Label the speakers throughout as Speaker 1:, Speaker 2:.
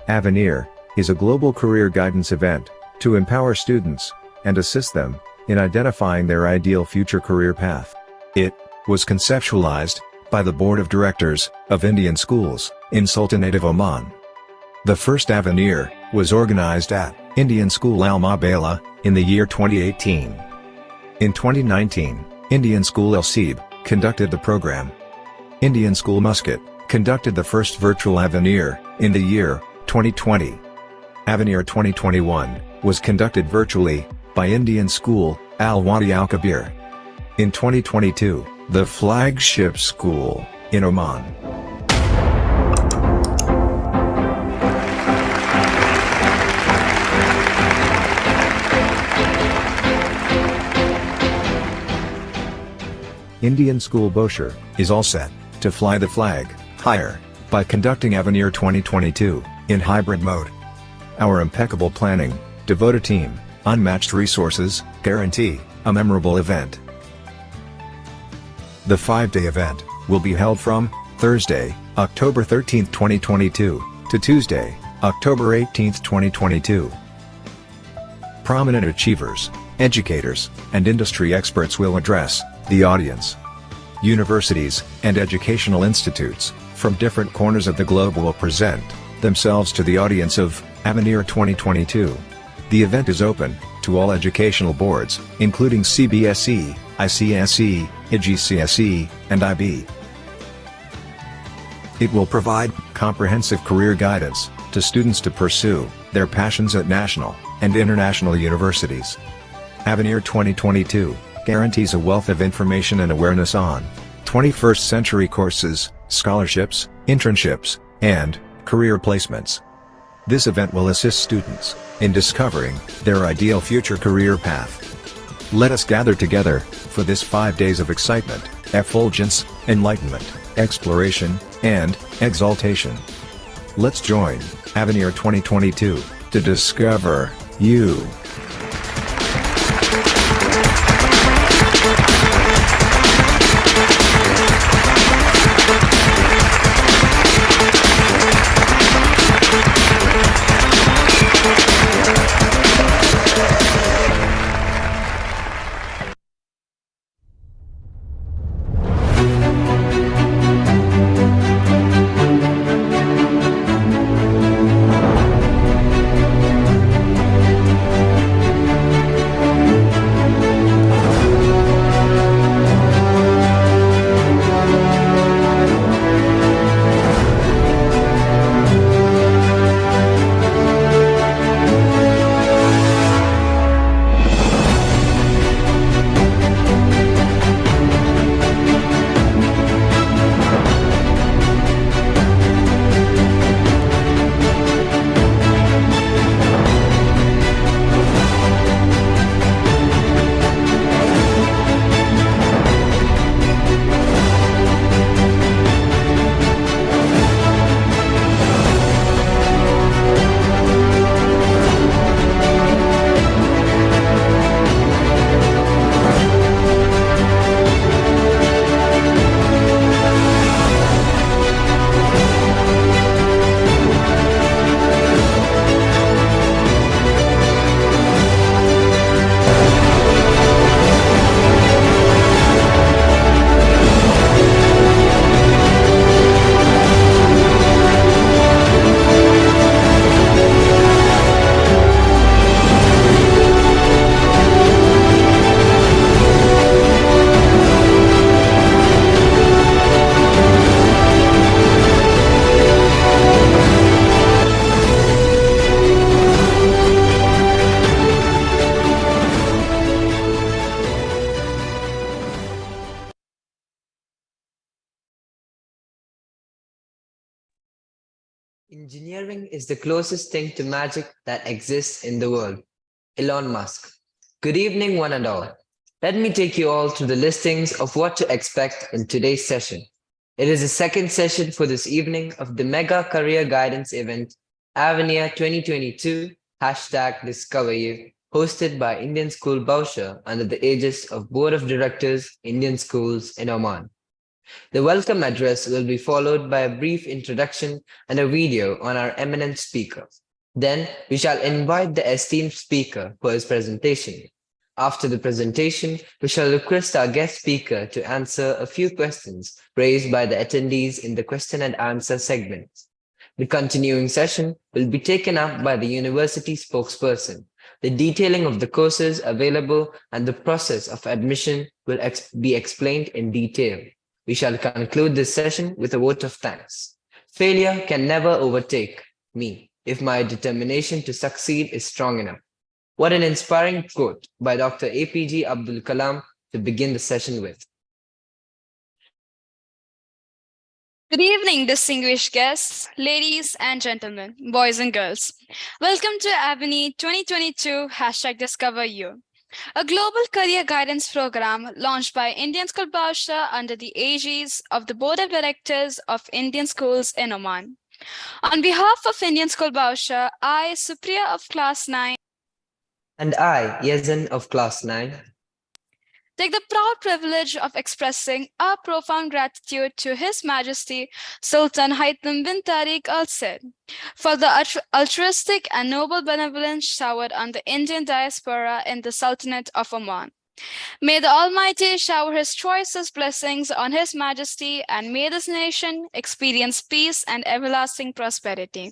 Speaker 1: Avenir is a global career guidance event to empower students and assist them in identifying their ideal future career path. It was conceptualized by the Board of Directors of Indian Schools in Sultanate of Oman. The first Avenir was organized at Indian School Al Mabala in the year 2018. In 2019, Indian School El Seeb conducted the program. Indian School Muscat conducted the first virtual Avenir in the year 2020. Avenir 2021 was conducted virtually by Indian School Al Wadi Al Kabir. In 2022, the flagship school in Oman. Indian School Boshar is all set to fly the flag higher by conducting Avenir 2022 in hybrid mode. Our impeccable planning, devoted team, unmatched resources guarantee a memorable event. The 5-day event will be held from Thursday, October 13, 2022 to Tuesday, October 18, 2022. Prominent achievers, educators, and industry experts will address the audience. Universities and educational institutes from different corners of the globe will present themselves to the audience of Avenir 2022. The event is open to all educational boards, including CBSE, ICSE, IGCSE, and IB. It will provide comprehensive career guidance to students to pursue their passions at national and international universities. Avenir 2022 guarantees a wealth of information and awareness on 21st century courses, scholarships, internships, and career placements. This event will assist students in discovering their ideal future career path. Let us gather together for this 5 days of excitement, effulgence, enlightenment, exploration, and exaltation. Let's join Avenir 2022 to discover you.
Speaker 2: Engineering is the closest thing to magic that exists in the world. Elon Musk. Good evening, one and all. Let me take you all through the listings of what to expect in today's session. It is the second session for this evening of the Mega Career Guidance event, Avenir 2022 #Discover You, hosted by Indian School Bausha under the aegis of Board of Directors, Indian Schools in Oman. The welcome address will be followed by a brief introduction and a video on our eminent speaker. Then we shall invite the esteemed speaker for his presentation. After the presentation, we shall request our guest speaker to answer a few questions raised by the attendees in the question and answer segment. The continuing session will be taken up by the university spokesperson. The detailing of the courses available and the process of admission will be explained in detail. We shall conclude this session with a vote of thanks. Failure can never overtake me if my determination to succeed is strong enough. What an inspiring quote by Dr. APJ Abdul Kalam to begin the session with.
Speaker 3: Good evening, distinguished guests, ladies and gentlemen, boys and girls. Welcome to AVNI 2022 #DiscoverU, a global career guidance program launched by Indian School Bausha under the aegis of the Board of Directors of Indian Schools in Oman. On behalf of Indian School Bausha, I, Supriya of Class 9,
Speaker 2: and I, Yazan of Class 9,
Speaker 3: take the proud privilege of expressing our profound gratitude to His Majesty Sultan Haitham bin Tariq Al Said for the altruistic and noble benevolence showered on the Indian diaspora in the Sultanate of Oman. May the Almighty shower His choicest blessings on His Majesty, and may this nation experience peace and everlasting prosperity.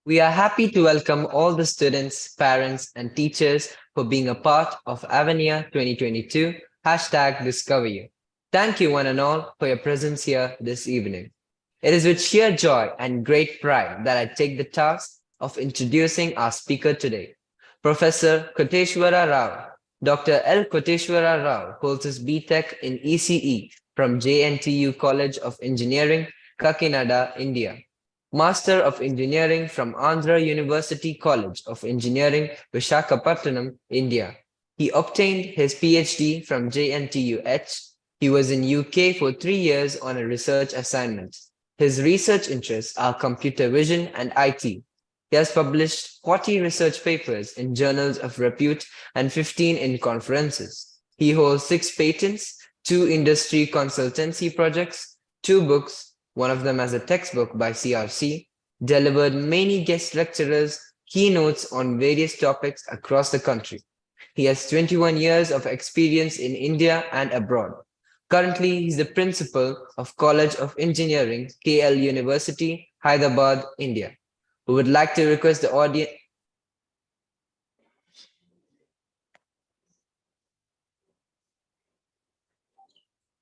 Speaker 2: We are happy to welcome all the students, parents, and teachers for being a part of Avania 2022 #DiscoverU. Thank you one and all for your presence here this evening. It is with sheer joy and great pride that I take the task of introducing our speaker today, Professor KOTESWARA Rao. Dr. L. KOTESWARA Rao holds his BTech in ECE from JNTU College of Engineering, Kakinada, India. Master of Engineering from Andhra University College of Engineering, Visakhapatnam, India. He obtained his PhD from JNTU-H. He was in UK for 3 years on a research assignment. His research interests are computer vision and IT. He has published 40 research papers in journals of repute and 15 in conferences. He holds 6 patents, 2 industry consultancy projects, 2 books, one of them as a textbook by CRC, delivered many guest lecturers, keynotes on various topics across the country. He has 21 years of experience in India and abroad. Currently, he's the principal of College of Engineering, KL University, Hyderabad, India. We would like to request the audience.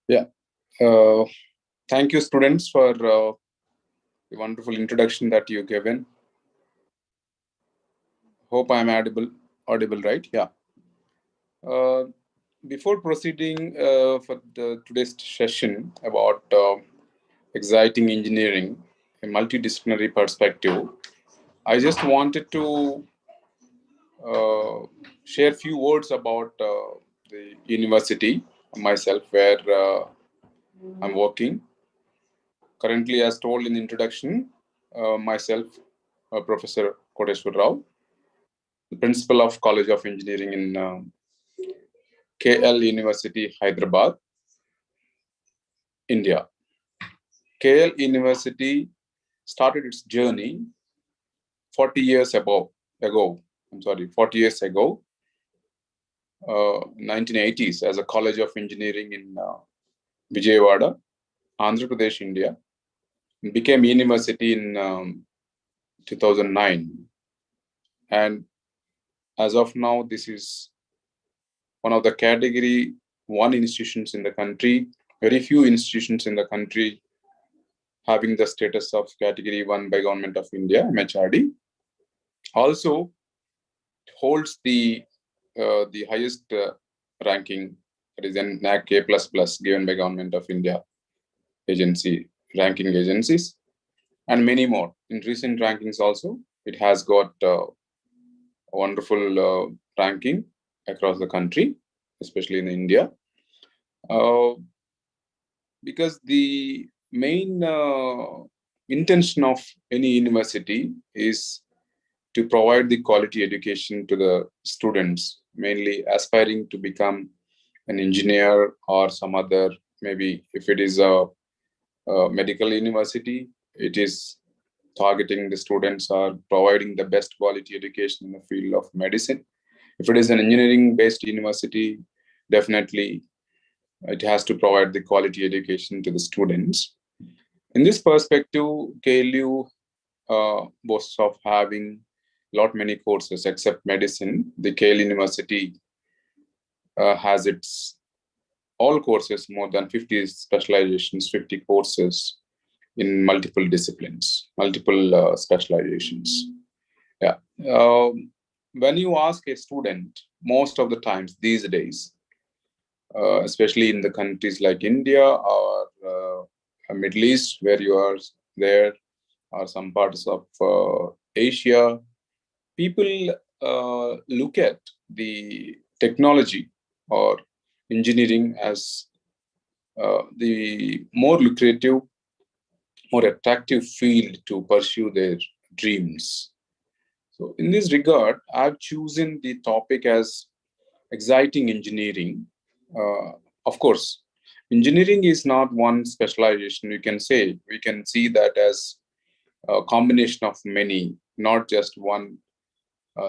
Speaker 4: Yeah. Thank you, students, for the wonderful introduction that you given. Hope I'm audible, right? Yeah. Before proceeding for today's session about exciting engineering, a multidisciplinary perspective, I just wanted to share a few words about the university, myself, where I'm working. Currently, as told in the introduction, myself, Professor KOTESWARA Rao, the principal of College of Engineering in KL University, Hyderabad, India. KL University started its journey 40 years ago, 1980s, as a College of Engineering in Vijayawada, Andhra Pradesh, India. It became university in 2009. And as of now, this is one of the category 1 institutions in the country. Very few institutions in the country having the status of category 1 by Government of India, MHRD. Also holds the highest ranking, that is an NAC A++ given by Government of India ranking agencies, and many more. In recent rankings also, it has got a wonderful ranking across the country, especially in India. Because the main intention of any university is to provide the quality education to the students, mainly aspiring to become an engineer or some other, maybe if it is a medical university, it is targeting the students or providing the best quality education in the field of medicine. If it is an engineering-based university, definitely it has to provide the quality education to the students. In this perspective, KLU boasts of having lot many courses except medicine. The KL University has its all courses, more than 50 specializations, 50 courses in multiple disciplines, multiple specializations. Yeah. When you ask a student, most of the times these days, especially in the countries like India or Middle East, where you are there, or some parts of Asia, people look at the technology or engineering as the more lucrative, more attractive field to pursue their dreams. So in this regard, I've chosen the topic as exciting engineering. Of course, engineering is not one specialization. We can see that as a combination of many, not just one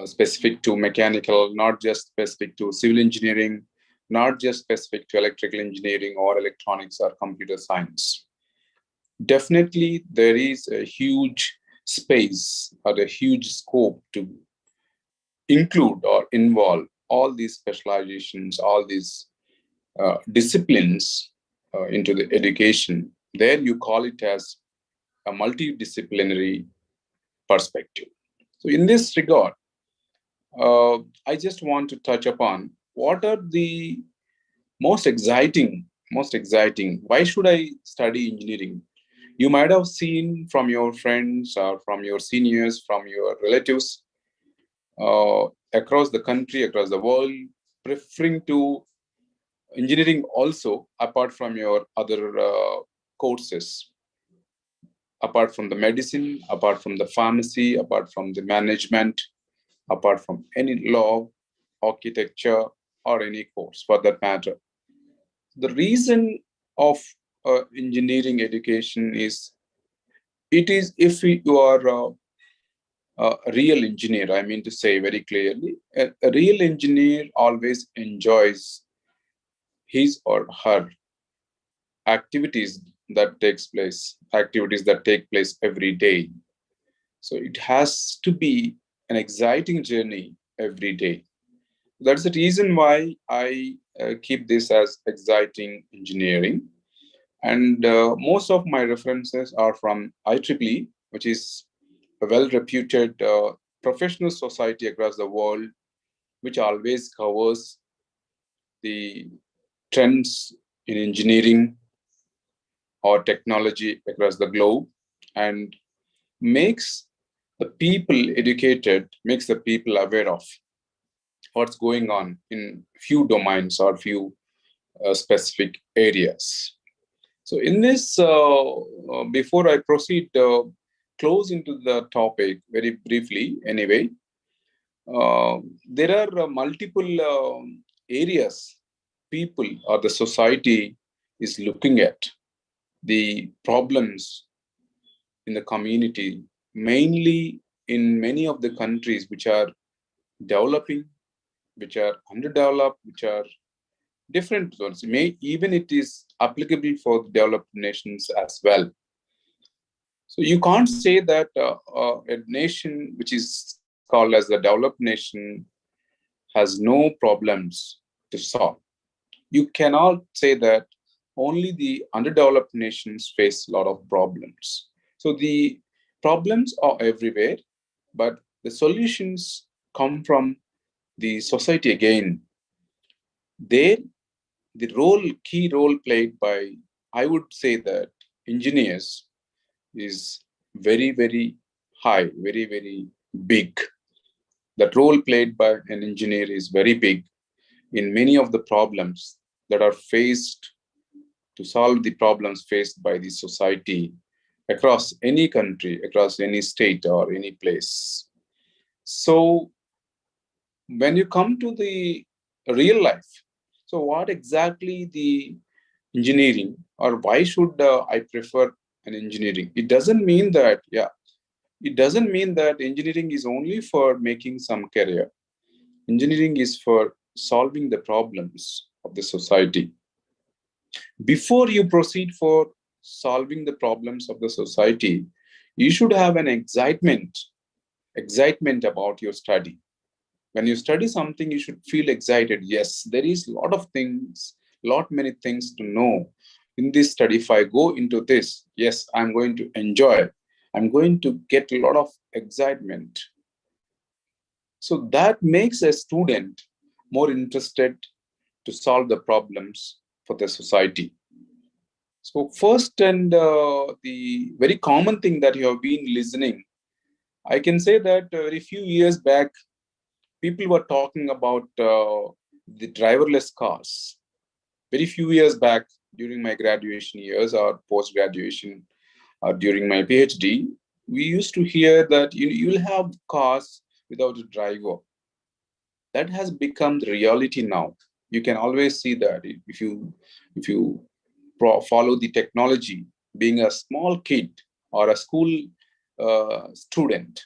Speaker 4: specific to mechanical, not just specific to civil engineering, not just specific to electrical engineering or electronics or computer science. Definitely, there is a huge space or a huge scope to include or involve all these specializations, all these disciplines into the education. There you call it as a multidisciplinary perspective. So in this regard, I just want to touch upon what are the most exciting, why should I study engineering? You might have seen from your friends or from your seniors, from your relatives across the country, across the world, preferring to engineering also, apart from your other courses, apart from the medicine, apart from the pharmacy, apart from the management, apart from any law, architecture, or any course for that matter. The reason of engineering education is, it is if you are a real engineer, I mean to say very clearly, a real engineer always enjoys his or her activities that take place every day. So it has to be an exciting journey every day. That's the reason why I keep this as exciting engineering. And most of my references are from IEEE, which is a well-reputed professional society across the world, which always covers the trends in engineering or technology across the globe and makes the people educated, makes the people aware of what's going on in few domains or few specific areas. So in this, before I proceed close into the topic very briefly anyway, there are multiple areas people or the society is looking at the problems in the community, mainly in many of the countries which are developing, which are underdeveloped, which are different ones. Even it is applicable for developed nations as well. So you can't say that a nation which is called as the developed nation has no problems to solve. You cannot say that only the underdeveloped nations face a lot of problems. So the problems are everywhere, but the solutions come from the society again. There, the key role played by, I would say that engineers is very, very high, very, very big. That role played by an engineer is very big in many of the problems that are faced, to solve the problems faced by the society across any country, across any state or any place. So when you come to the real life, So what exactly the engineering, or why should I prefer an engineering? It doesn't mean that, it doesn't mean that engineering is only for making some career. Engineering is for solving the problems of the society. Before you proceed for solving the problems of the society, you should have an excitement about your study. When you study something, you should feel excited. Yes, there is a lot of things, many things to know in this study. If I go into this, yes, I'm going to enjoy. I'm going to get a lot of excitement. So that makes a student more interested to solve the problems for the society. So first, and the very common thing that you have been listening, I can say that very few years back, people were talking about the driverless cars. Very few years back, during my graduation years or post-graduation, or during my PhD, we used to hear that you'll have cars without a driver. That has become the reality now. You can always see that if you follow the technology. Being a small kid or a school student,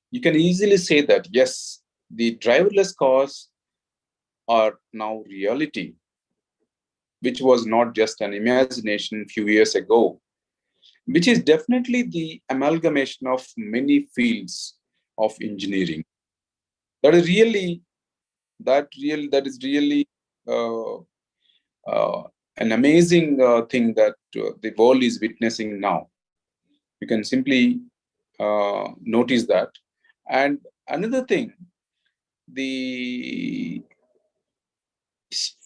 Speaker 4: you can easily say that yes, the driverless cars are now reality, which was not just an imagination a few years ago, which is definitely the amalgamation of many fields of engineering. That is really uh, uh, an amazing thing that the world is witnessing now. You can simply notice that. And another thing, the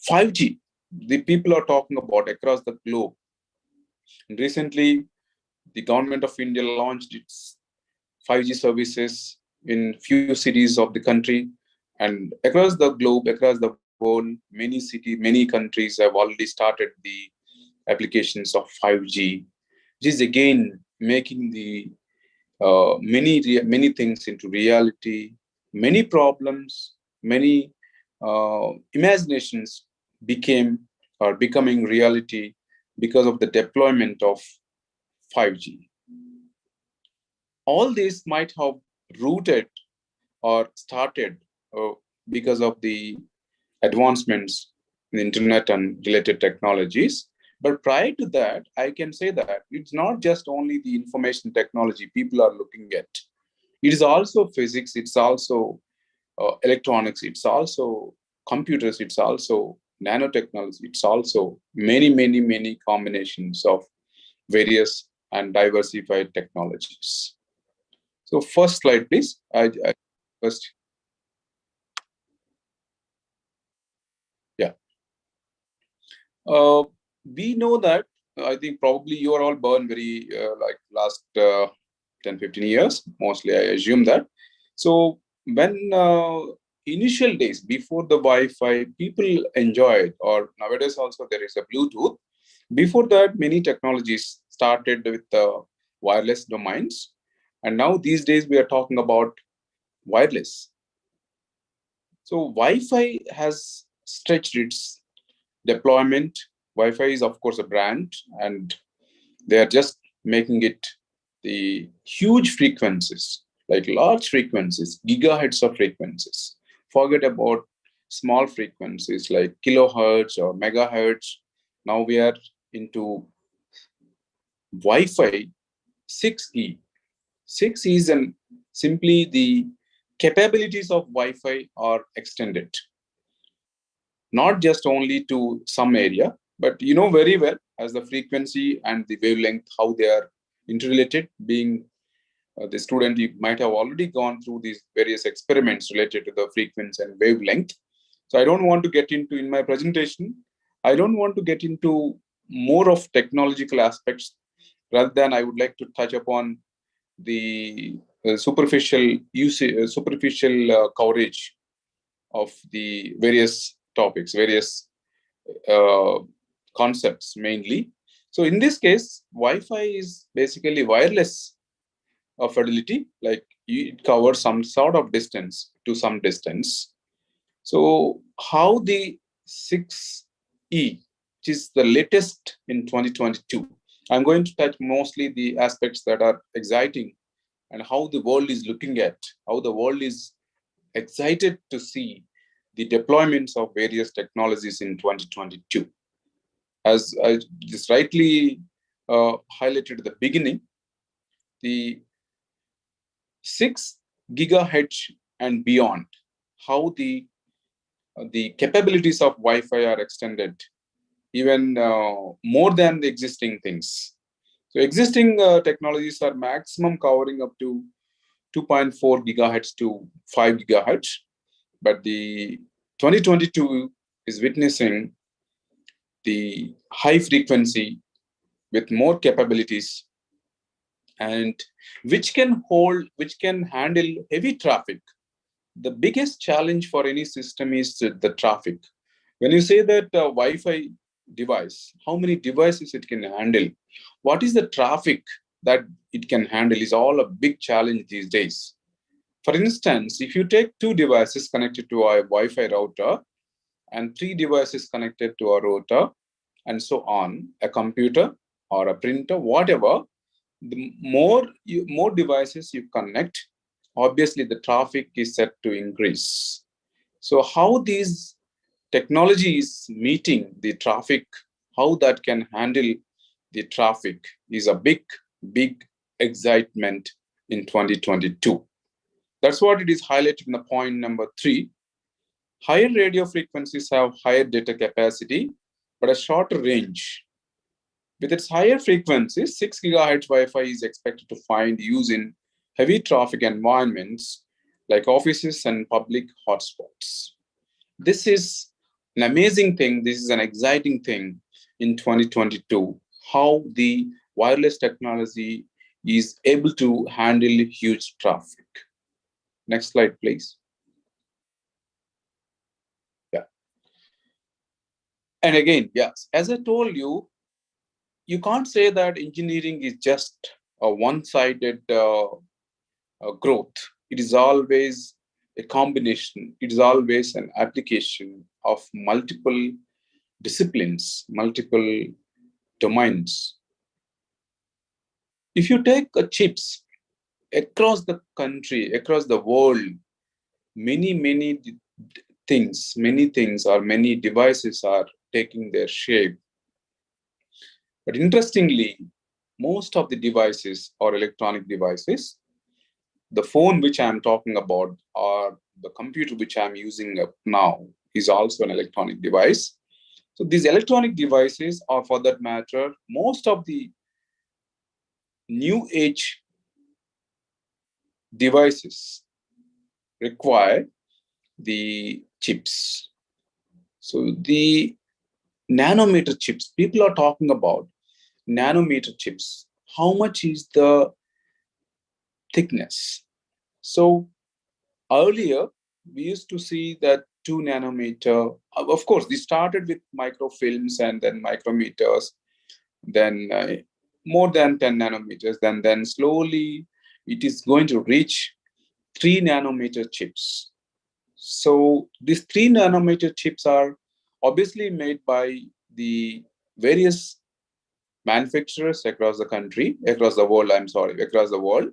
Speaker 4: 5G, the people are talking about across the globe. And recently, the government of India launched its 5G services in few cities of the country, and across the globe, across the world, many cities, many countries have already started the applications of 5G, which is again making the many things into reality. Many problems, many imaginations became or becoming reality because of the deployment of 5G. All this might have rooted or started uh, because of the advancements in the internet and related technologies. But prior to that, I can say that it's not just only the information technology people are looking at. It is also physics, it's also electronics, it's also computers, it's also nanotechnology, it's also many combinations of various and diversified technologies. So first slide, please. First, yeah. Uh, we know that, I think probably you are all born very like last 10, 15 years, mostly I assume that. So when initial days before the Wi-Fi, people enjoyed, or nowadays also there is a Bluetooth. Before that, many technologies started with wireless domains. And now these days we are talking about wireless. So Wi-Fi has stretched its deployment. Wi-Fi is of course a brand, and they are just making it the huge frequencies, like large frequencies, gigahertz of frequencies. Forget about small frequencies like kilohertz or megahertz. Now we are into Wi-Fi 6E. 6 is simply the capabilities of Wi-Fi are extended, not just only to some area, but you know very well as the frequency and the wavelength, how they are interrelated. Being the student, you might have already gone through these various experiments related to the frequency and wavelength. So I don't want to get into, in my presentation, I don't want to get into more of technological aspects. Rather than, I would like to touch upon the superficial coverage of the various topics, various uh, concepts mainly. So in this case, Wi-Fi is basically wireless fidelity, like it covers some sort of distance to some distance. So how the 6E, which is the latest in 2022. I'm going to touch mostly the aspects that are exciting and how the world is looking at, how the world is excited to see the deployments of various technologies in 2022. As I just rightly highlighted at the beginning, the 6 gigahertz and beyond, how the capabilities of Wi-Fi are extended even more than the existing things. So existing technologies are maximum covering up to 2.4 gigahertz to 5 gigahertz, but the 2022 is witnessing the high frequency with more capabilities, and which can handle heavy traffic. The biggest challenge for any system is the traffic. When you say that Wi-Fi device, how many devices it can handle, what is the traffic that it can handle is all a big challenge these days. For instance, if you take 2 devices connected to a Wi-Fi router and 3 devices connected to a router and so on, a computer or a printer, whatever, the more devices you connect, obviously the traffic is set to increase. So how these technology is meeting the traffic, how that can handle the traffic is a big excitement in 2022. That's what it is highlighted in the point number 3. Higher radio frequencies have higher data capacity, but a shorter range. With its higher frequencies, 6 gigahertz Wi-Fi is expected to find use in heavy traffic environments like offices and public hotspots. This is an amazing thing. This is an exciting thing in 2022, how the wireless technology is able to handle huge traffic. Next slide, please. Yeah. And again, yes, as I told you, you can't say that engineering is just a one-sided growth. It is always a combination. It is always an application of multiple disciplines, multiple domains. If you take chips across the country, across the world, many things or many devices are taking their shape. But interestingly, most of the devices or electronic devices, the phone which I'm talking about or the computer which I'm using now is also an electronic device. So these electronic devices, or for that matter, most of the new age devices require the chips. So the nanometer chips, people are talking about nanometer chips. How much is the thickness? So earlier, we used to see that 2 nanometer, of course, they started with microfilms and then micrometers, then more than 10 nanometers, then slowly it is going to reach 3 nanometer chips. So these 3 nanometer chips are obviously made by the various manufacturers across the world,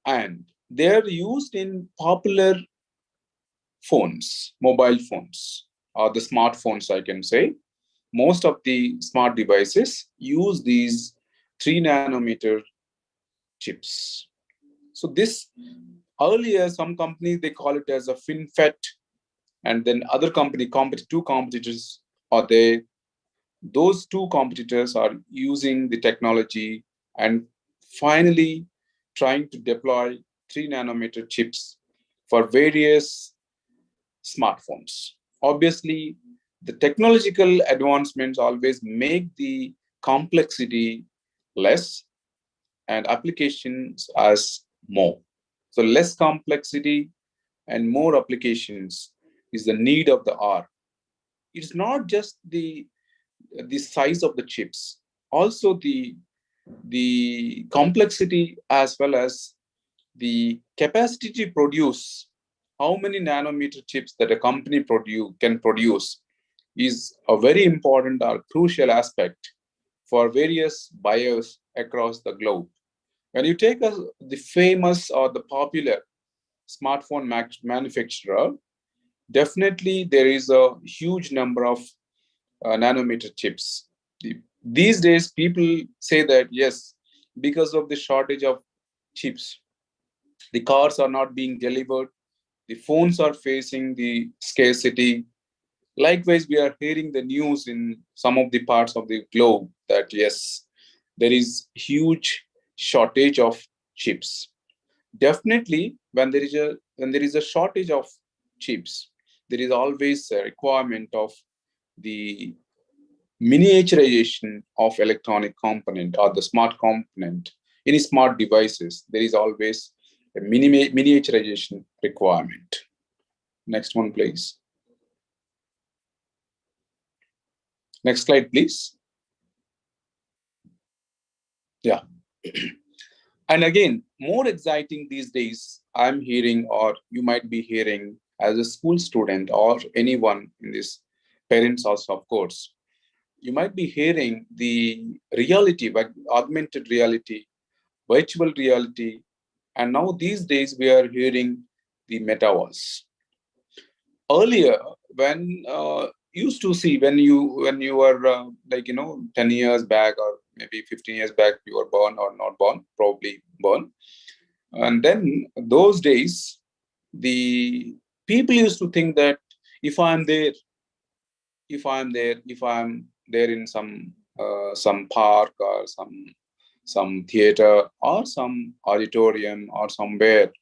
Speaker 4: and they're used in popular phones, mobile phones, or the smartphones, I can say. Most of the smart devices use these 3 nanometer chips. So this, earlier, some companies, they call it as a FinFET, and then other two competitors are there. Those 2 competitors are using the technology and finally trying to deploy 3 nanometer chips for various smartphones. Obviously, the technological advancements always make the complexity less and applications as more. So less complexity and more applications is the need of the hour. It's not just the size of the chips, also the complexity as well as the capacity to produce. How many nanometer chips that a company can produce is a very important or crucial aspect for various buyers across the globe. When you take the famous or the popular smartphone manufacturer, definitely there is a huge number of nanometer chips. These days, people say that, yes, because of the shortage of chips, the cars are not being delivered, the phones are facing the scarcity. Likewise, we are hearing the news in some of the parts of the globe that, yes, there is huge shortage of chips. Definitely, when there is a shortage of chips, there is always a requirement of the miniaturization of electronic component or the smart component. In smart devices, there is always a miniaturization requirement. Next one, please. Next slide, please. Yeah. And again, more exciting these days, I'm hearing, or you might be hearing as a school student or anyone in this, parents also, of course, you might be hearing the reality, but augmented reality, virtual reality, and now these days we are hearing the metaverse. Earlier, when used to see when you were 10 years back or maybe 15 years back, you were born or not born, probably born, and then those days the people used to think that if I'm there, if I'm there in some park or some theater or some auditorium or somewhere,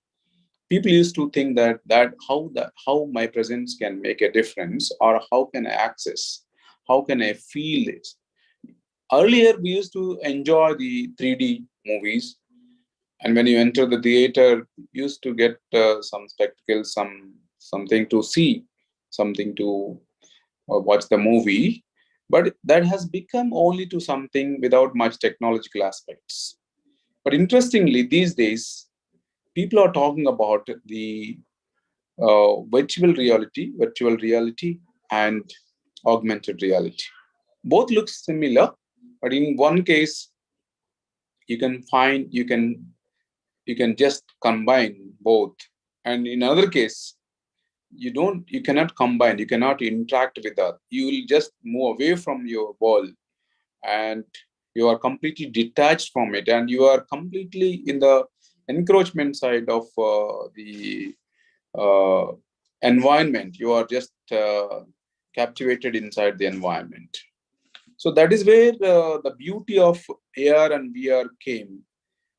Speaker 4: people used to think that how my presence can make a difference, or how can I access, how can I feel it. Earlier, we used to enjoy the 3D movies, and when you enter the theater, you used to get some spectacles, something to see, something to watch the movie. But that has become only to something without much technological aspects. But interestingly, these days, people are talking about the virtual reality and augmented reality. Both look similar, but in one case, you can just combine both, and in another case, you cannot combine, you cannot interact with that. You will just move away from your world, and you are completely detached from it, and you are completely in the encroachment side of the uh, environment. You are just captivated inside the environment. So that is where the beauty of AR and VR came.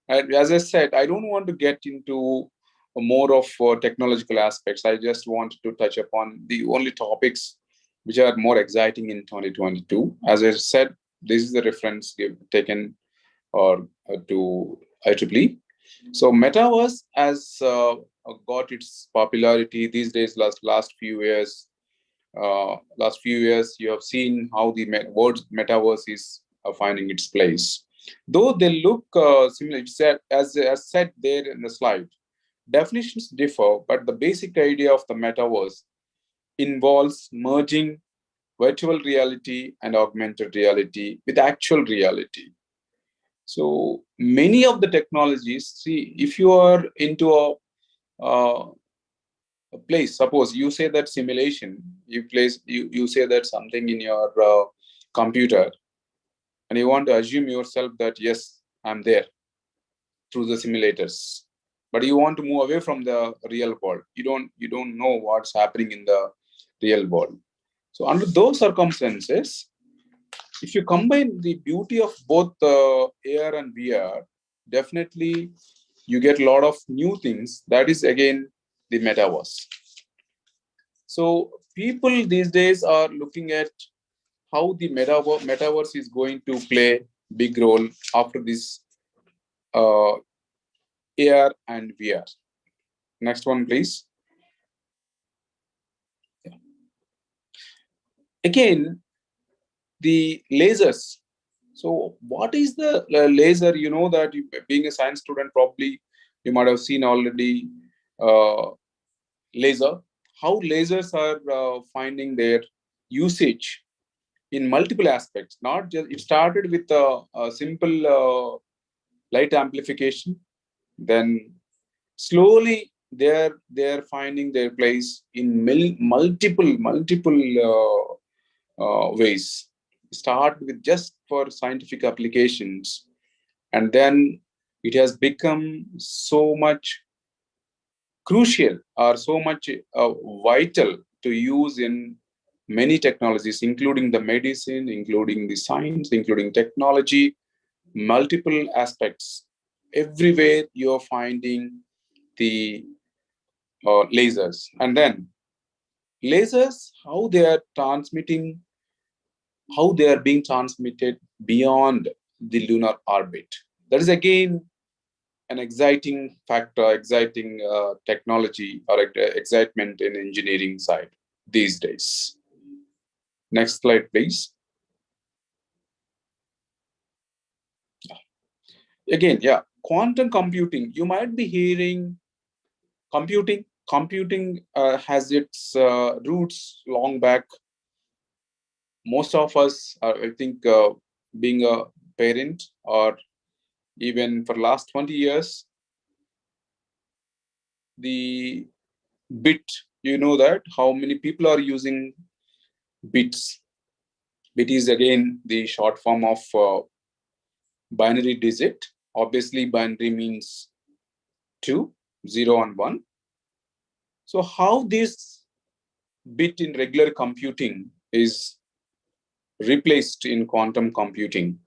Speaker 4: And as I said, I don't want to get into more of technological aspects. I just wanted to touch upon the only topics which are more exciting in 2022. As I said, this is the reference taken or to IEEE. So metaverse has got its popularity these days. Last few years, you have seen how the word metaverse is finding its place. Though they look similar, it's as said there in the slide, definitions differ, but the basic idea of the metaverse involves merging virtual reality and augmented reality with actual reality. So many of the technologies, see, if you are into a place, suppose you say that simulation, you say that something in your computer, and you want to assume yourself that, yes, I'm there through the simulators, but you want to move away from the real world. You don't know what's happening in the real world. So under those circumstances, if you combine the beauty of both AR and VR, definitely you get a lot of new things. That is again the metaverse. So people these days are looking at how the metaverse is going to play big role after this AR and VR. Next one, please. Yeah. Again, the lasers. So what is the laser? You know that being a science student, probably you might have seen already laser. How lasers are finding their usage in multiple aspects. Not just, it started with a simple light amplification. Then slowly they're finding their place in multiple ways. Start with just for scientific applications, and then it has become so much crucial or so much vital to use in many technologies, including the medicine, including the science, including technology, multiple aspects. Everywhere you're finding the lasers. And then lasers, how they are transmitting, how they are being transmitted beyond the lunar orbit. That is again an exciting factor, exciting technology or excitement in engineering side these days. Next slide, please. Again, yeah, quantum computing. You might be hearing computing. Computing has its roots long back. Most of us are, I think, being a parent or even for last 20 years, the bit, you know that how many people are using bits. Bit is again the short form of binary digit. Obviously, binary means 2, 0 and 1. So how this bit in regular computing is replaced in quantum computing?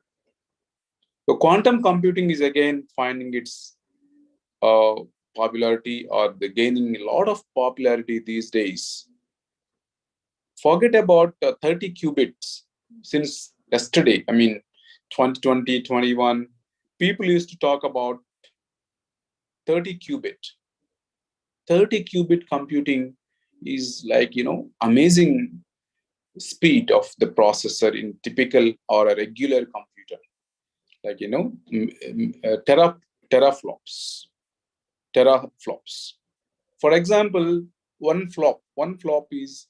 Speaker 4: So quantum computing is again finding its popularity, or the gaining a lot of popularity these days. Forget about 30 qubits. Since yesterday, I mean 2020, 21, people used to talk about 30 qubit. 30 qubit computing is like, amazing speed of the processor in typical or a regular computer. Like, teraflops. For example, one flop is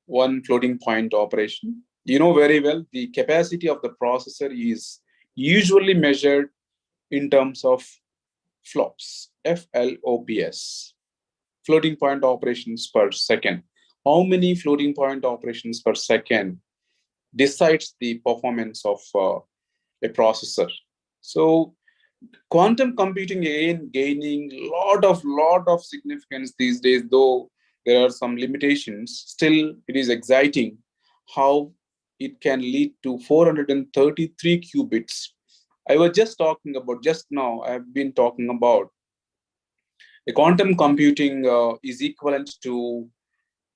Speaker 4: one floating point operation. You know very well the capacity of the processor is usually measured in terms of flops, FLOPS, floating point operations per second. How many floating point operations per second decides the performance of a processor. So quantum computing again gaining lot of significance these days, though there are some limitations. Still, it is exciting how it can lead to 433 qubits. I was just talking about, just now, I've been talking about the quantum computing is equivalent to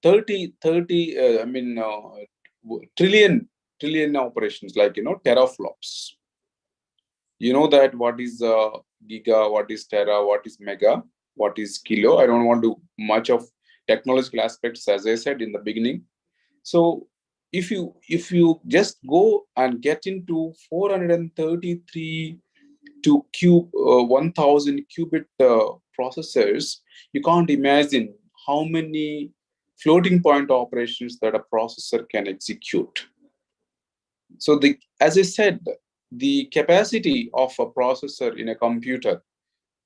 Speaker 4: 30, trillion operations, like, teraflops. You know that what is giga, what is tera, what is mega, what is kilo. I don't want to much of technological aspects, as I said in the beginning. So if you just go and get into 433 to 1000 qubit processors, you can't imagine how many floating point operations that a processor can execute. So as I said, the capacity of a processor in a computer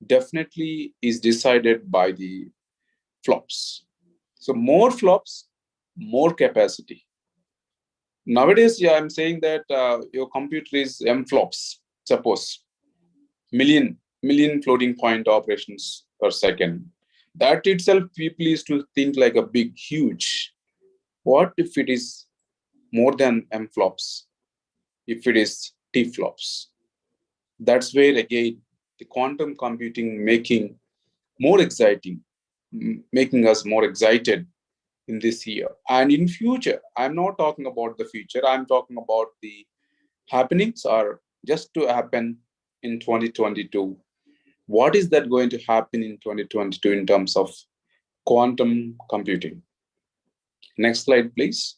Speaker 4: definitely is decided by the flops. So more flops, more capacity. Nowadays, yeah, I'm saying that your computer is M flops, suppose, million floating point operations per second. That itself, people used to think like a big, huge. What if it is more than M flops? If it is T flops? That's where, again, the quantum computing making more exciting, making us more excited in this year. And in future, I'm not talking about the future, I'm talking about the happenings are just to happen in 2022. What is that going to happen in 2022 in terms of quantum computing? Next slide, please.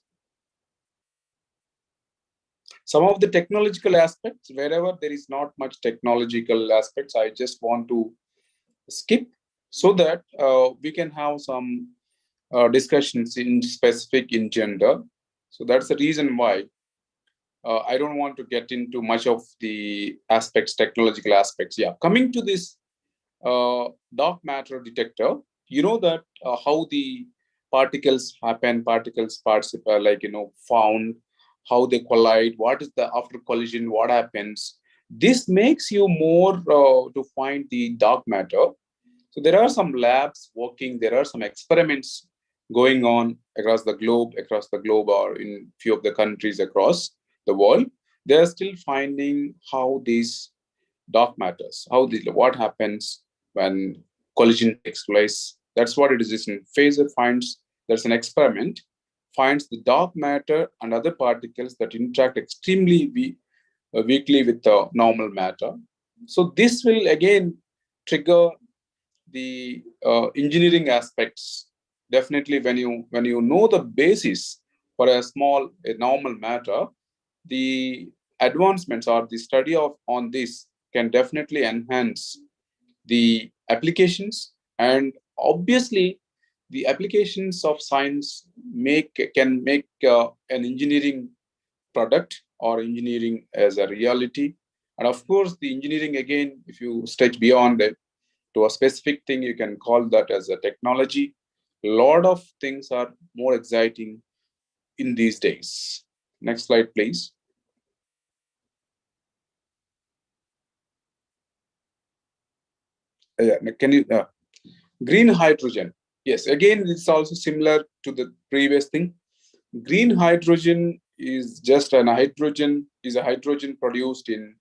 Speaker 4: Some of the technological aspects, wherever there is not much technological aspects, I just want to skip so that we can have some discussions in specific in gender. So that's the reason why I don't want to get into much of the aspects, technological aspects. Yeah, coming to this dark matter detector, you know that how the particles happen, particles participate, like, found, how they collide, what is the after collision, what happens. This makes you more to find the dark matter. So there are some labs working, there are some experiments going on across the globe, or in few of the countries across the world. They are still finding how these dark matters, what happens when collision takes place. That's what it is. In Phaser finds, there's an experiment, finds the dark matter and other particles that interact extremely weakly with the normal matter. So this will again trigger the engineering aspects. Definitely, when you know the basis for a normal matter, the advancements or the study of on this can definitely enhance the applications. And obviously the applications of science can make an engineering product or engineering as a reality. And of course the engineering, again, if you stretch beyond it to a specific thing, you can call that as a technology. A lot of things are more exciting in these days. Next slide, please. Yeah, can you green hydrogen? Yes, again, it's also similar to the previous thing. Green hydrogen is just a hydrogen produced in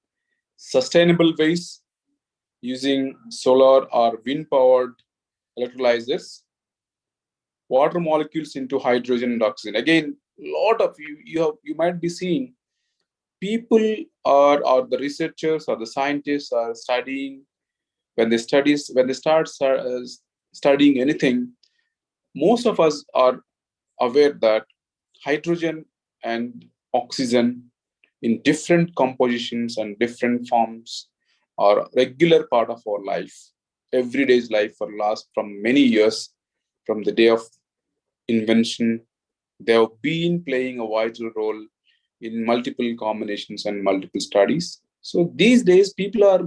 Speaker 4: sustainable ways using solar or wind powered electrolyzers, water molecules into hydrogen and oxygen. Again, lot of you might be seeing people or the researchers or the scientists are studying, when they start studying anything, most of us are aware that hydrogen and oxygen in different compositions and different forms are a regular part of our life, everyday's life, for last from many years, from the day of invention. They have been playing a vital role in multiple combinations and multiple studies. So these days people are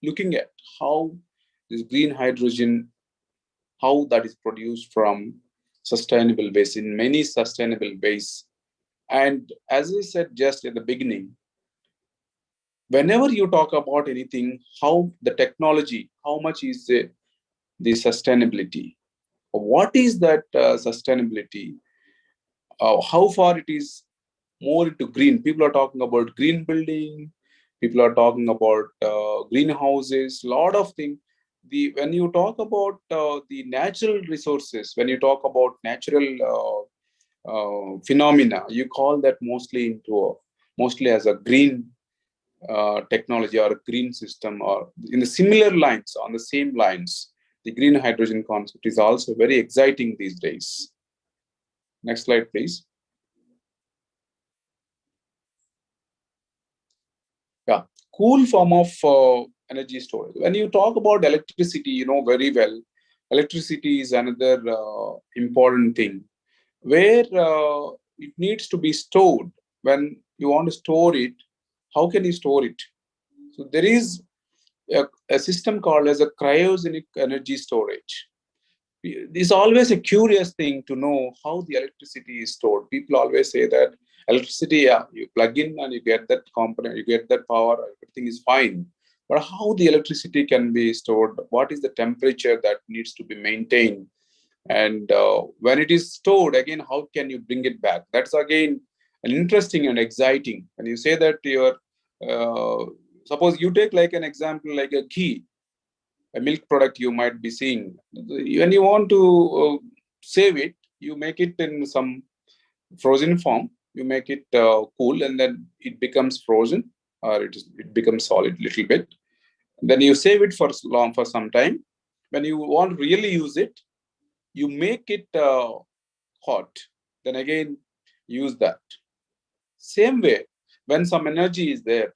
Speaker 4: looking at how this green hydrogen, how that is produced from sustainable ways, in many sustainable ways. And as I said just at the beginning, whenever you talk about anything, how the technology, how much is the sustainability? What is that sustainability? How far it is more into green? People are talking about green building. People are talking about greenhouses. A lot of things. When you talk about the natural resources, when you talk about natural phenomena, you call that mostly as a green technology or a green system, or in the similar lines, on the same lines. The green hydrogen concept is also very exciting these days. Next slide, please. Yeah, cool form of energy storage. When you talk about electricity, you know very well, electricity is another important thing where it needs to be stored. When you want to store it, how can you store it? So there is a system called as a cryogenic energy storage. It's always a curious thing to know how the electricity is stored. People always say that electricity, yeah, you plug in and you get that component, you get that power, everything is fine. But how the electricity can be stored? What is the temperature that needs to be maintained? And when it is stored, again, how can you bring it back? That's again an interesting and exciting. When you say that your, suppose you take like an example, like a ghee, a milk product you might be seeing. When you want to save it, you make it in some frozen form. You make it cool, and then it becomes frozen, or it becomes solid little bit. Then you save it for some time. When you want to really use it, you make it hot. Then again, use that. Same way, when some energy is there,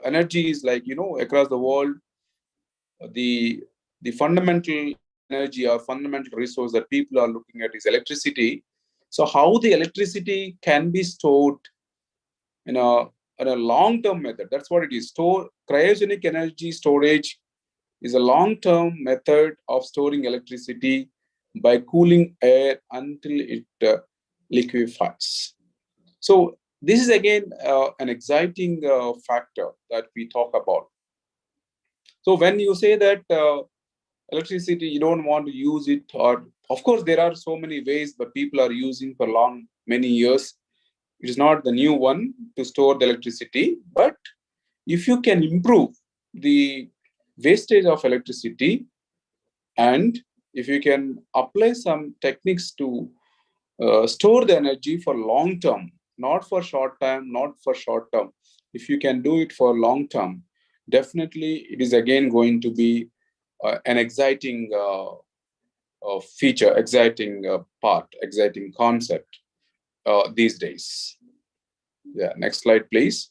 Speaker 4: energy is like, across the world, the fundamental energy or fundamental resource that people are looking at is electricity. So how the electricity can be stored in a long-term method. That's what it is. Cryogenic energy storage is a long-term method of storing electricity by cooling air until it liquefies. So this is again an exciting factor that we talk about. So when you say that electricity, you don't want to use it, or of course there are so many ways, but people are using for many years. It is not the new one to store the electricity, but if you can improve the wastage of electricity, and if you can apply some techniques to store the energy for long term, not for short time, if you can do it for long term, definitely it is again going to be an exciting feature, exciting part, exciting concept these days. Yeah, next slide, please.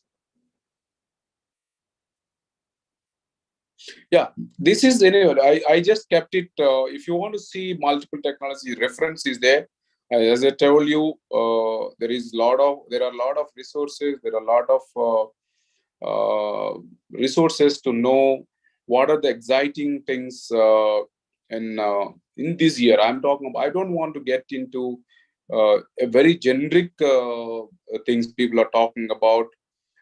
Speaker 4: Yeah, this is anyway. I just kept it. If you want to see multiple technology reference is there. As I told you, there are a lot of resources. There are a lot of resources to know what are the exciting things in this year. I'm talking about. I don't want to get into a very generic things people are talking about.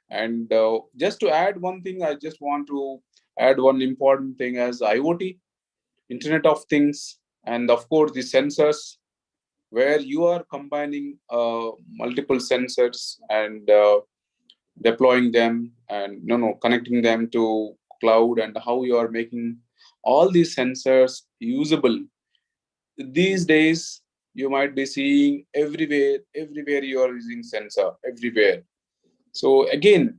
Speaker 4: And just to add one thing, I just want to add one important thing as IoT, Internet of Things, and of course the sensors, where you are combining multiple sensors and deploying them and connecting them to cloud, and how you are making all these sensors usable. These days, you might be seeing everywhere you are using sensor, everywhere. So again,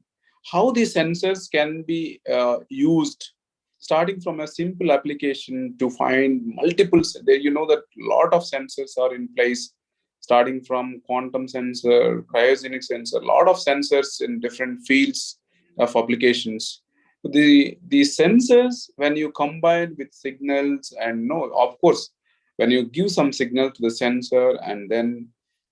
Speaker 4: how these sensors can be used, starting from a simple application to find multiple, you know that a lot of sensors are in place, starting from quantum sensor, cryogenic sensor, a lot of sensors in different fields of applications. The sensors, when you combine with signals, and no, of course, when you give some signal to the sensor and then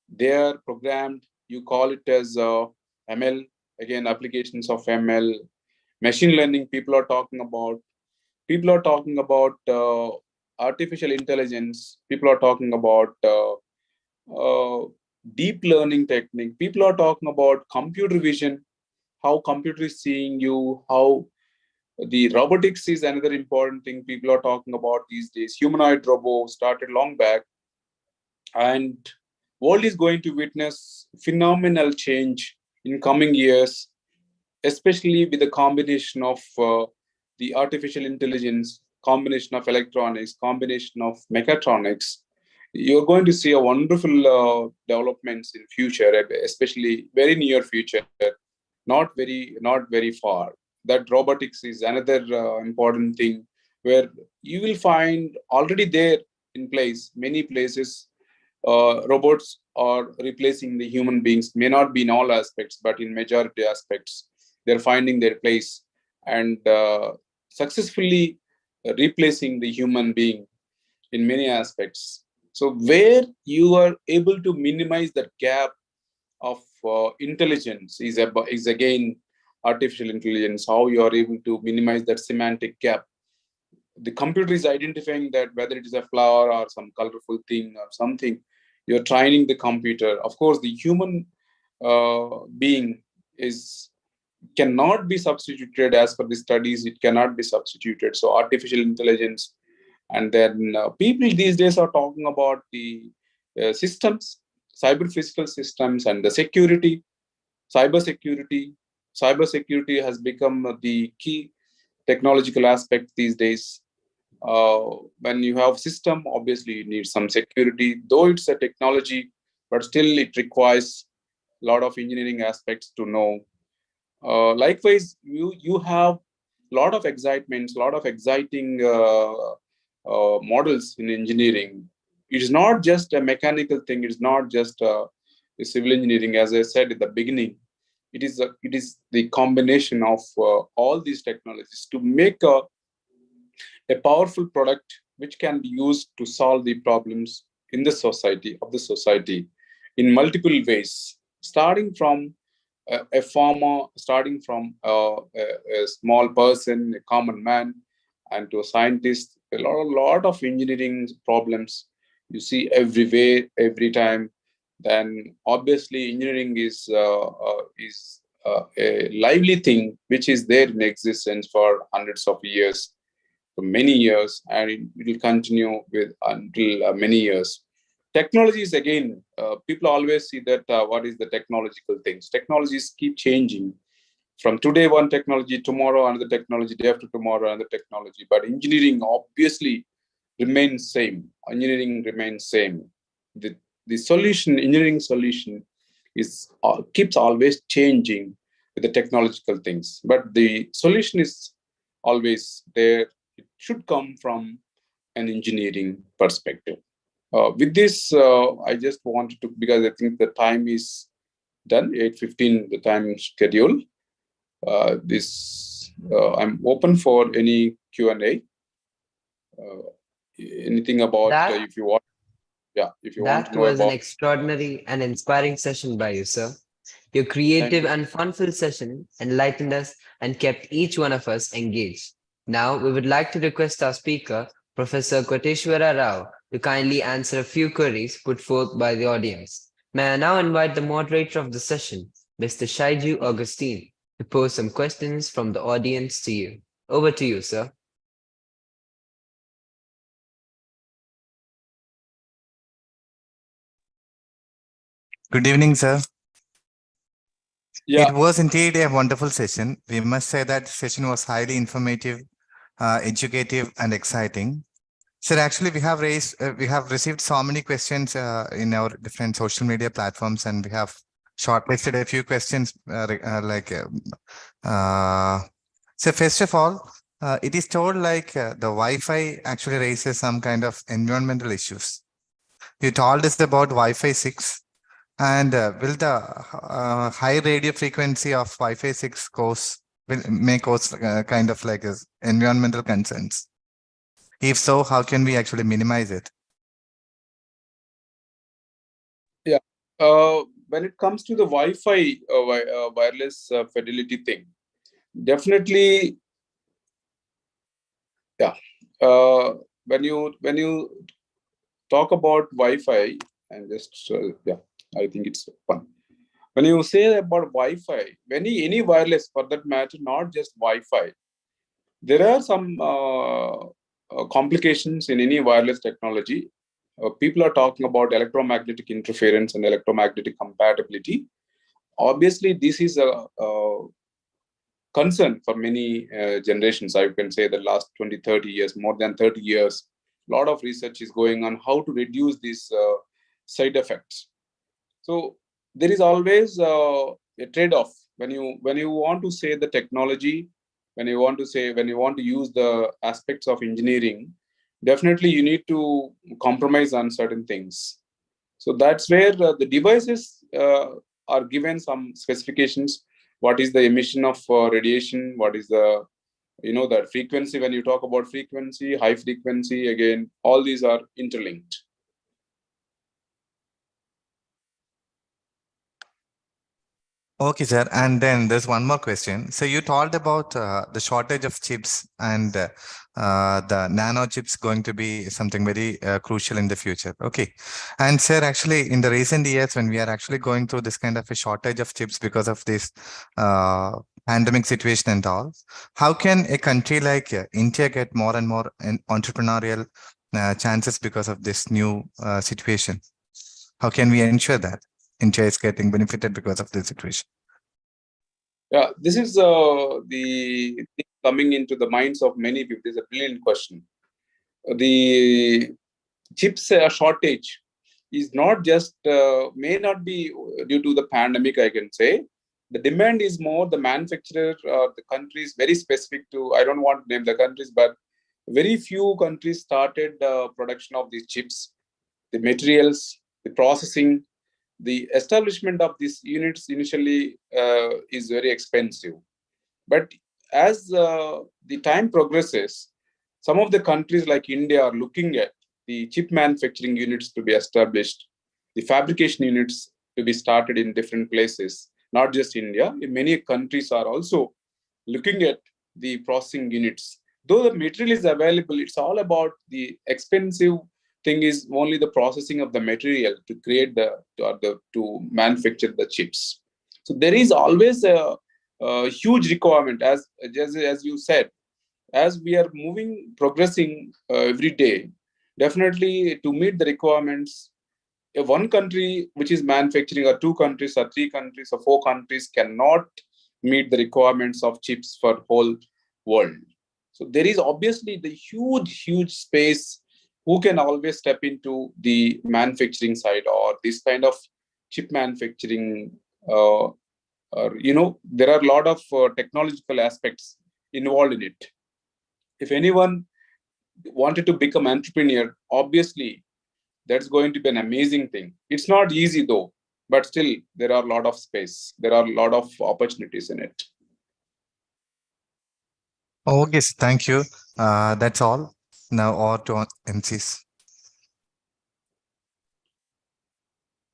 Speaker 4: they are programmed, you call it as ML. Again, applications of ML, machine learning. People are talking about artificial intelligence. People are talking about deep learning technique. People are talking about computer vision, how computer is seeing you, how the robotics is another important thing people are talking about these days. Humanoid robot started long back, and world is going to witness phenomenal change in coming years, especially with the combination of the artificial intelligence, combination of electronics, combination of mechatronics. You're going to see a wonderful developments in future, especially very near future, not very far. That robotics is another important thing, where you will find already there in place, many places. Robots are replacing the human beings, may not be in all aspects, but in majority aspects, they're finding their place and successfully replacing the human being in many aspects. So where you are able to minimize that gap of intelligence is again artificial intelligence, how you are able to minimize that semantic gap. The computer is identifying that whether it is a flower or some colorful thing or something, you're training the computer. Of course, the human being cannot be substituted. As per the studies, it cannot be substituted. So artificial intelligence, and then people these days are talking about the systems, cyber physical systems, and the security, cyber security. Cyber security has become the key technological aspect these days. When you have system, obviously you need some security, though it's a technology, but still it requires a lot of engineering aspects to know. Likewise, you have a lot of excitements, a lot of exciting models in engineering. It is not just a mechanical thing. It is not just a civil engineering, as I said at the beginning. It is the combination of all these technologies to make a powerful product which can be used to solve the problems in the society. in multiple ways, starting from a farmer, starting from a small person, a common man, and to a scientist. A lot of engineering problems you see everywhere, every time. Then obviously engineering is a lively thing which is there in existence for hundreds of years, for many years, and it will continue with until many years. Technology is again, people always see that what is the technological things. Technologies keep changing. From today, one technology, tomorrow another technology, day after tomorrow another technology. But engineering obviously remains same. Engineering remains same. The solution, engineering solution, is keeps always changing with the technological things. But the solution is always there. It should come from an engineering perspective. With this, I just wanted to, because I think the time is done, 8:15, the time schedule. I'm open for any Q&A. Anything about
Speaker 2: That
Speaker 4: if you want, yeah, if you want to
Speaker 2: that
Speaker 4: know
Speaker 2: was an
Speaker 4: about.
Speaker 2: extraordinary and inspiring session by you, sir. Your
Speaker 4: Thank
Speaker 2: creative
Speaker 4: you.
Speaker 2: and fun-filled session enlightened us and kept each one of us engaged. Now, we would like to request our speaker, Professor KOTESWARA Rao, to kindly answer a few queries put forth by the audience. May I now invite the moderator of the session, Mr. Shaiju Augustine, to pose some questions from the audience to you. Over to you, sir.
Speaker 5: Good evening, sir.
Speaker 4: Yeah.
Speaker 5: It was indeed a wonderful session. We must say that session was highly informative, educative, and exciting. Sir, actually, we have received so many questions in our different social media platforms, and we have shortlisted a few questions. So first of all, it is told like the Wi-Fi actually raises some kind of environmental issues. You told us about Wi-Fi 6. And will the high radio frequency of Wi-Fi 6 may cause kind of like environmental concerns? If so, how can we actually minimize it?
Speaker 4: Yeah. When it comes to the Wi-Fi wireless fidelity thing, definitely, yeah. When you talk about Wi-Fi, and just yeah, I think it's fun. When you say about Wi-Fi, any wireless for that matter, not just Wi-Fi, there are some complications in any wireless technology. People are talking about electromagnetic interference and electromagnetic compatibility. Obviously, this is a concern for many generations. I can say the last 20, 30 years, more than 30 years, a lot of research is going on how to reduce these side effects. So there is always a trade-off when you want to say the technology, when you want to use the aspects of engineering. Definitely, you need to compromise on certain things. So that's where the devices are given some specifications. What is the emission of radiation? What is the that frequency? When you talk about frequency, high frequency, again, all these are interlinked.
Speaker 5: Okay, sir. And then there's one more question. So you talked about the shortage of chips and the nano chips going to be something very crucial in the future. Okay. And sir, actually, in the recent years, when we are actually going through this kind of a shortage of chips because of this pandemic situation and all, how can a country like India get more and more entrepreneurial chances because of this new situation? How can we ensure that India is getting benefited because of this situation?
Speaker 4: Yeah, this is the thing coming into the minds of many people. This is a brilliant question. The chips shortage is not just, may not be due to the pandemic, I can say. The demand is more the manufacturer, the countries very specific to, I don't want to name the countries, but very few countries started production of these chips, the materials, the processing. The establishment of these units initially is very expensive. But as the time progresses, some of the countries like India are looking at the chip manufacturing units to be established, the fabrication units to be started in different places, not just India. Many countries are also looking at the processing units. Though the material is available, it's all about the expensive thing is only the processing of the material to create to manufacture the chips. So there is always a huge requirement, as you said, as we are progressing every day. Definitely, to meet the requirements, if one country which is manufacturing, or 2 countries, or 3 countries, or 4 countries cannot meet the requirements of chips for whole world. So there is obviously the huge space who can always step into the manufacturing side or this kind of chip manufacturing. Or, there are a lot of technological aspects involved in it. If anyone wanted to become an entrepreneur, obviously that's going to be an amazing thing. It's not easy though, but still there are a lot of space. There are a lot of opportunities in it.
Speaker 5: Okay, thank you. That's all. Now on to MCs.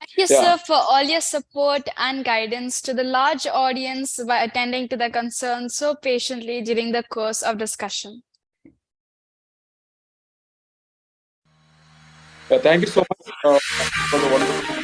Speaker 3: Thank you, sir, for all your support and guidance to the large audience by attending to the concerns so patiently during the course of discussion.
Speaker 4: Thank you so much for the wonderful.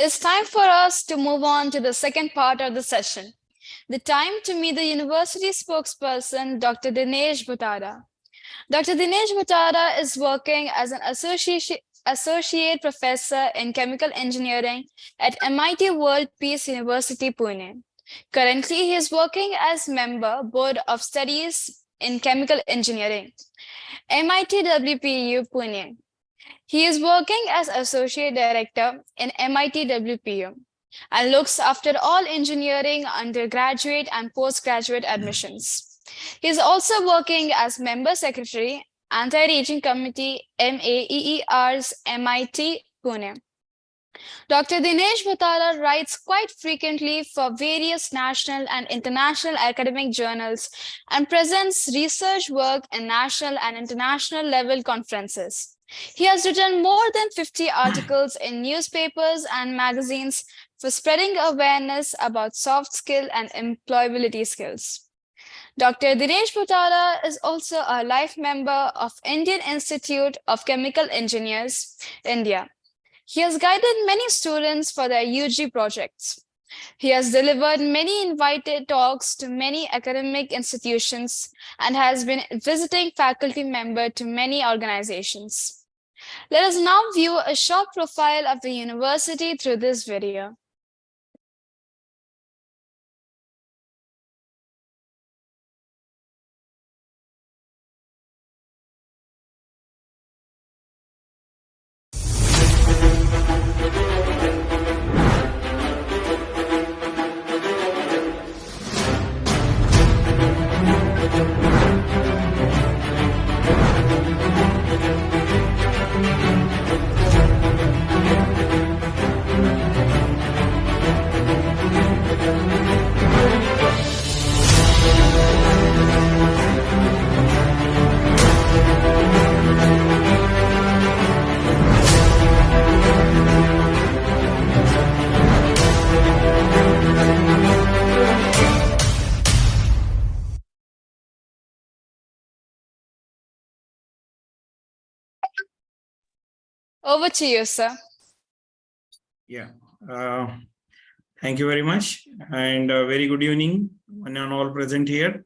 Speaker 3: It's time for us to move on to the second part of the session, the time to meet the university spokesperson, Dr. Dinesh Butara. Dr. Dinesh Butara is working as an associate professor in chemical engineering at MIT-WPU University, Pune. Currently, he is working as member Board of Studies in Chemical Engineering, MIT-WPU, Pune. He is working as Associate Director in MIT-WPU and looks after all engineering undergraduate and postgraduate admissions. He is also working as Member Secretary, Anti-Aging Committee, MAEER's MIT, Pune. Dr. Dinesh Butara writes quite frequently for various national and international academic journals and presents research work in national and international level conferences. He has written more than 50 articles in newspapers and magazines for spreading awareness about soft skill and employability skills. Dr. Dinesh Butara is also a life member of Indian Institute of Chemical Engineers, India. He has guided many students for their UG projects. He has delivered many invited talks to many academic institutions and has been visiting faculty member to many organizations. Let us now view a short profile of the university through this video. Over to you, sir.
Speaker 6: Yeah. Thank you very much. And very good evening, one and all present here.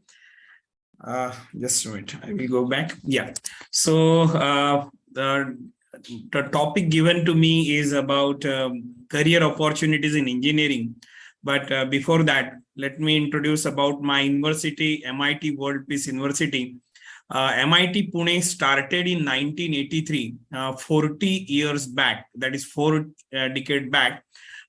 Speaker 6: Just a minute, I will go back. Yeah. So the topic given to me is about career opportunities in engineering. But before that, let me introduce about my university, MIT World Peace University. MIT Pune started in 1983, 40 years back, that is 4 decades back,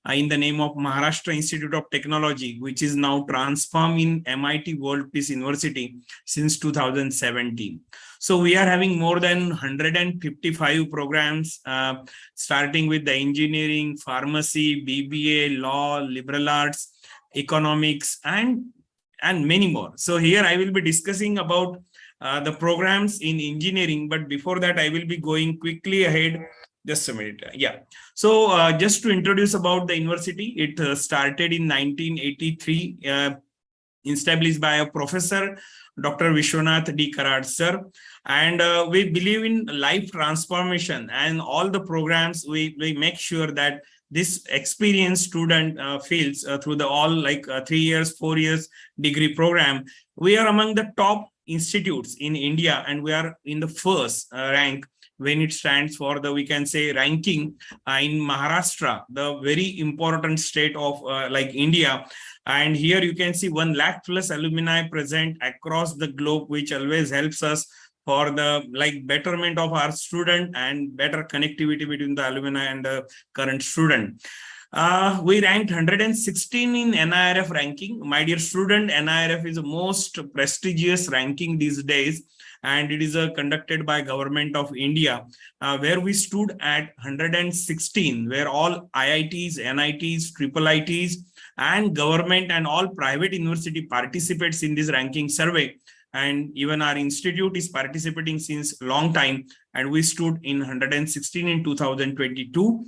Speaker 6: in the name of Maharashtra Institute of Technology, which is now transformed in MIT World Peace University since 2017. So we are having more than 155 programs, starting with the engineering, pharmacy, BBA, law, liberal arts, economics, and many more. So here I will be discussing about the programs in engineering, but before that I will be going quickly ahead. Just a minute. Yeah. So just to introduce about the university, it started in 1983, established by a professor, Dr. Vishwanath D. Karad sir. And we believe in life transformation, and all the programs we make sure that this experienced student feels through the all like 3 years, 4 years degree program. We are among the top institutes in India, and we are in the first rank when it stands for the, we can say, ranking in Maharashtra, the very important state of like India. And here you can see 1 lakh plus alumni present across the globe, which always helps us for the like betterment of our student and better connectivity between the alumni and the current student. We ranked 116 in NIRF ranking. My dear student, NIRF is the most prestigious ranking these days, and it is conducted by Government of India, where we stood at 116, where all IITs, NITs, IIITs, and government and all private university participates in this ranking survey. And even our institute is participating since long time, and we stood in 116 in 2022.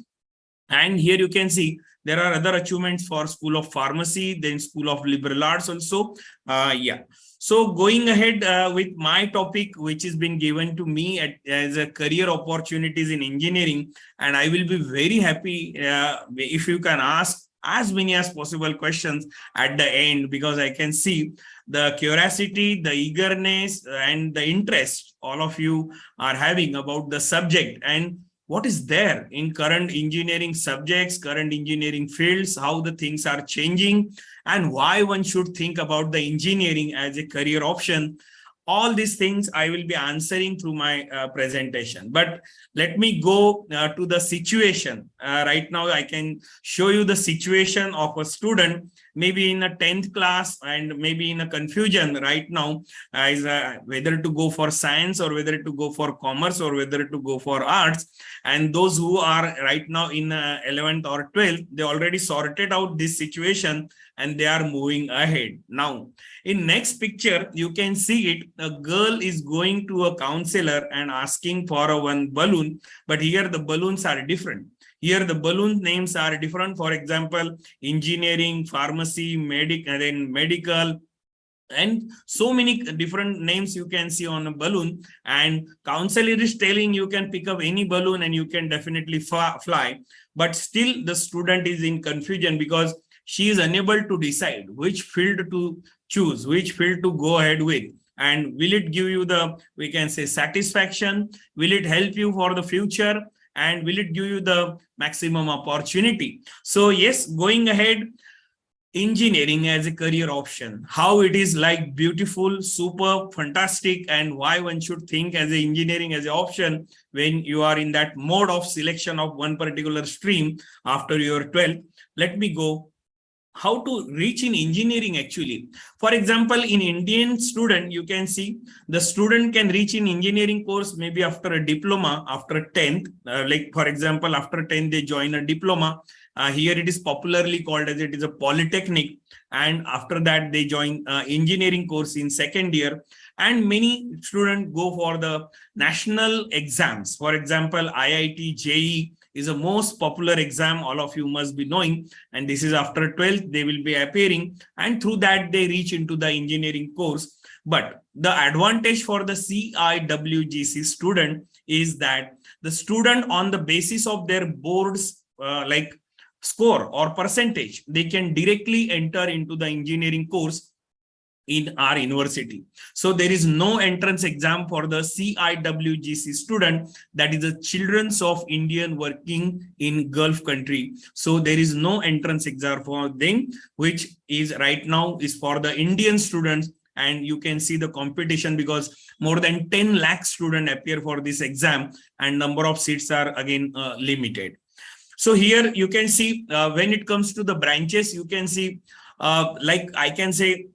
Speaker 6: And here you can see there are other achievements for School of Pharmacy, then School of Liberal Arts also. Yeah. So going ahead with my topic, which has been given to me as a career opportunities in engineering, and I will be very happy if you can ask as many as possible questions at the end, because I can see the curiosity, the eagerness, and the interest all of you are having about the subject and what is there in current engineering subjects, current engineering fields, how the things are changing, and why one should think about the engineering as a career option. All these things I will be answering through my presentation. But let me go to the situation. Right now, I can show you the situation of a student, maybe in a 10th class and maybe in a confusion right now, is whether to go for science or whether to go for commerce or whether to go for arts. And those who are right now in 11th or 12th, they already sorted out this situation and they are moving ahead. Now, in next picture, you can see it. A girl is going to a counselor and asking for one balloon, but here the balloons are different. Here the balloon names are different. For example, engineering, pharmacy, medical, and so many different names you can see on a balloon. And counselor is telling you can pick up any balloon and you can definitely fly. But still the student is in confusion because she is unable to decide which field to choose, which field to go ahead with. And will it give you the, we can say, satisfaction? Will it help you for the future? And will it give you the maximum opportunity? So yes, going ahead, engineering as a career option, how it is like beautiful, super, fantastic, and why one should think as a engineering as an option when you are in that mode of selection of one particular stream after your 12th. Let me go. How to reach in engineering actually. For example, in Indian student, you can see the student can reach in engineering course maybe after a diploma, after 10th, like for example, after 10th, they join a diploma. Here it is popularly called as it is a polytechnic. And after that, they join engineering course in second year. And many students go for the national exams. For example, IIT, JEE is a most popular exam all of you must be knowing. And this is after 12th, they will be appearing. And through that, they reach into the engineering course. But the advantage for the CIWGC student is that the student, on the basis of their board's score or percentage, they can directly enter into the engineering course in our university. So there is no entrance exam for the CIWGC student, that is the children of Indian working in Gulf country. So there is no entrance exam for them, which is right now is for the Indian students. And you can see the competition because more than 10 lakh students appear for this exam and number of seats are again limited. So here you can see when it comes to the branches, you can see I can say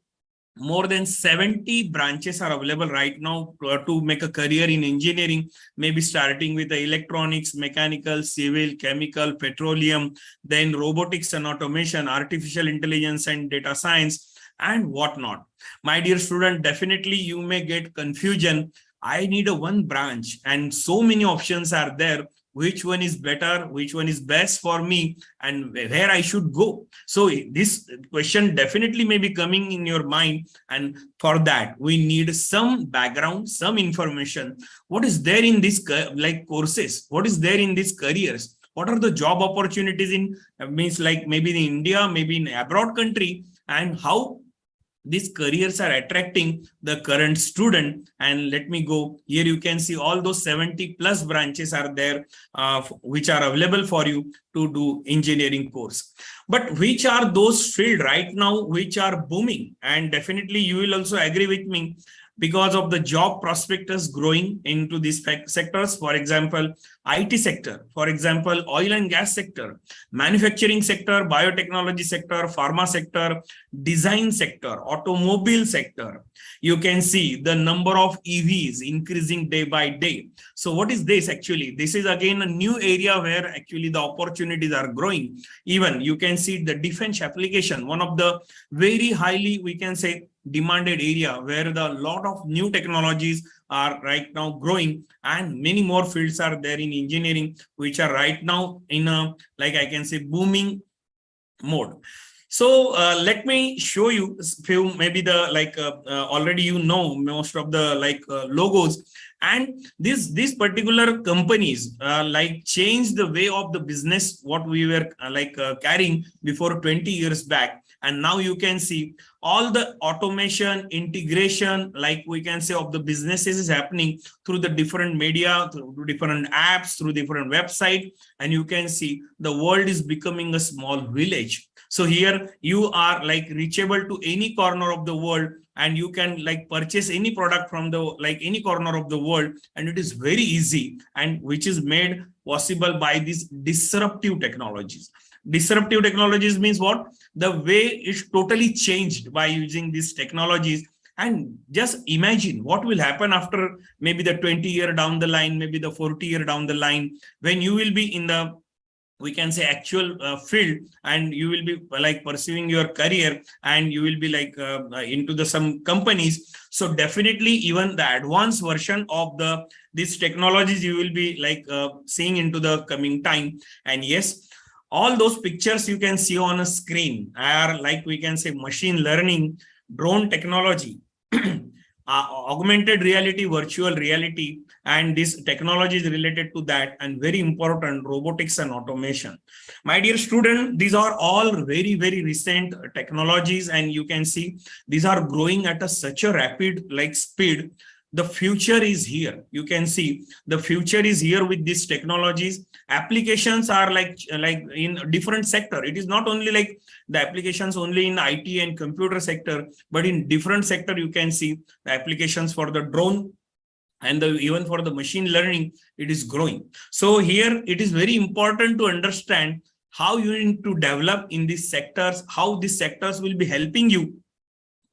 Speaker 6: more than 70 branches are available right now to make a career in engineering, maybe starting with the electronics, mechanical, civil, chemical, petroleum, then robotics and automation, artificial intelligence and data science, and whatnot. My dear student, definitely you may get confusion. I need a one branch and so many options are there. Which one is better, which one is best for me, and where I should go. So this question definitely may be coming in your mind, and for that we need some background, some information. What is there in this courses? What is there in these careers? What are the job opportunities in maybe in India, maybe in abroad country, and how these careers are attracting the current student. And let me go here. You can see all those 70 plus branches are there, which are available for you to do engineering course. But which are those fields right now which are booming? And definitely you will also agree with me, because of the job prospectus growing into these sectors. For example, IT sector, for example, oil and gas sector, manufacturing sector, biotechnology sector, pharma sector, design sector, automobile sector. You can see the number of EVs increasing day by day. So what is this actually? This is again a new area where actually the opportunities are growing. Even you can see the defense application, one of the very highly, we can say, demanded area where the lot of new technologies are right now growing, and many more fields are there in engineering which are right now in a I can say booming mode. So let me show you few, maybe the already you know most of the logos, and these particular companies changed the way of the business what we were carrying before 20 years back. And now you can see all the automation, integration, we can say, of the businesses is happening through the different media, through different apps, through different websites. And you can see the world is becoming a small village. So here you are reachable to any corner of the world, and you can purchase any product from the any corner of the world, and it is very easy, and which is made possible by these disruptive technologies. Disruptive technologies means what? The way is totally changed by using these technologies. And just imagine what will happen after maybe the 20 year down the line, maybe the 40 year down the line, when you will be in the, we can say, actual field, and you will be pursuing your career, and you will be into the some companies. So definitely even the advanced version of these technologies you will be seeing into the coming time. And yes, all those pictures you can see on a screen are we can say machine learning, drone technology, augmented reality, virtual reality, and this technology is related to that, and very important, robotics and automation. My dear student, these are all very, very recent technologies, and you can see these are growing at such a rapid speed. The future is here. You can see the future is here with these technologies. Applications are in different sector. It is not only the applications only in IT and computer sector, but in different sector you can see the applications for the drone, and even for the machine learning, it is growing. So here it is very important to understand how you need to develop in these sectors, how these sectors will be helping you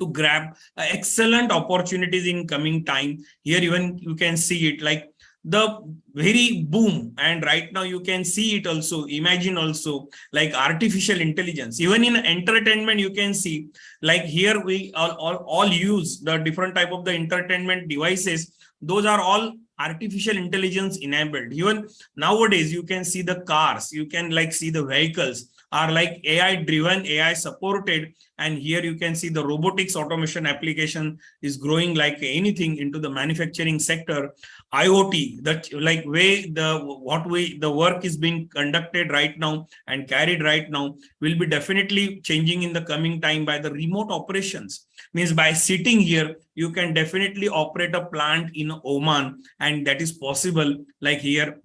Speaker 6: to grab excellent opportunities in coming time. Here even you can see it the very boom, and right now you can see it also, imagine also artificial intelligence. Even in entertainment you can see here we all use the different type of the entertainment devices. Those are all artificial intelligence enabled. Even nowadays you can see the cars, you can see the vehicles are like AI driven, AI supported. And here you can see the robotics automation application is growing like anything into the manufacturing sector. IoT, that like way the work is being conducted right now and carried right now will be definitely changing in the coming time by the remote operations. Means by sitting here, you can definitely operate a plant in Oman, and that is possible like here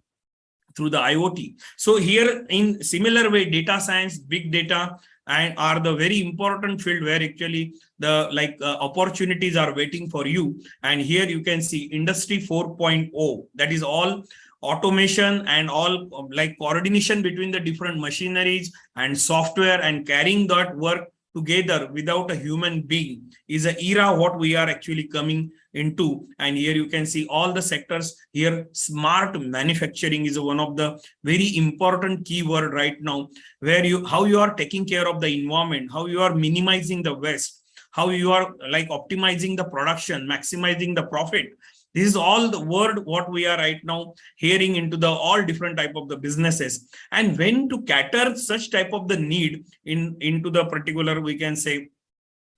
Speaker 6: through the IoT. So here in similar way, data science, big data, and are the very important field where actually the opportunities are waiting for you. And here you can see industry 4.0, that is all automation and all like coordination between the different machineries and software and carrying that work together without a human being is an era what we are actually coming into. And here you can see all the sectors here. Smart manufacturing is one of the very important keyword right now, where how you are taking care of the environment, how you are minimizing the waste, how you are like optimizing the production, maximizing the profit. This is all the word what we are right now hearing into the all different type of the businesses. And when to cater such type of the need into the particular, we can say,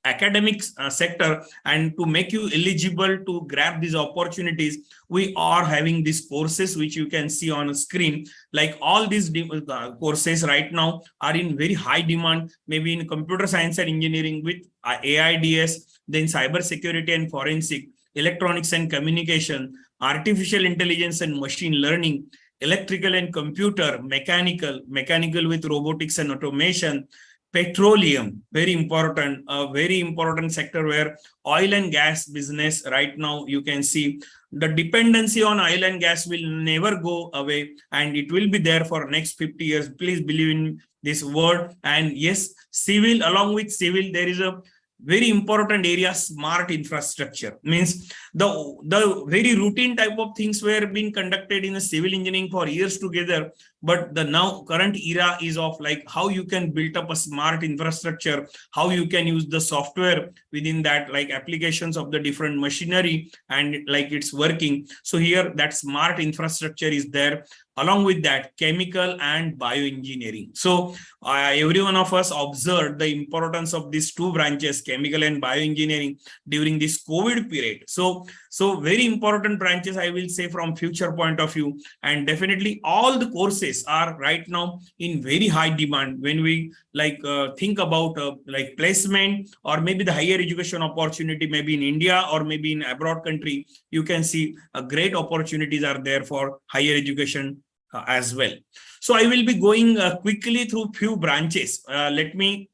Speaker 6: academic sector, and to make you eligible to grab these opportunities, we are having these courses which you can see on a screen. Like all these courses right now are in very high demand, maybe in computer science and engineering with AIDS, then cyber security and forensic, electronics and communication, artificial intelligence and machine learning, electrical and computer, mechanical with robotics and automation, petroleum, very important, a very important sector where oil and gas business right now, you can see the dependency on oil and gas will never go away, and it will be there for next 50 years. Please believe in this word. And yes, civil, along with civil, there is a very important area, smart infrastructure. Means the very routine type of things were being conducted in the civil engineering for years together, but the now current era is of like how you can build up a smart infrastructure, how you can use the software within that, like applications of the different machinery and like it's working. So here that smart infrastructure is there. Along with that, chemical and bioengineering. So every one of us observed the importance of these two branches, chemical and bioengineering, during this COVID period. So very important branches, I will say, from future point of view. And definitely all the courses are right now in very high demand when we think about like placement or maybe the higher education opportunity, maybe in India or maybe in abroad country. You can see great opportunities are there for higher education as well. So I will be going quickly through few branches. Let me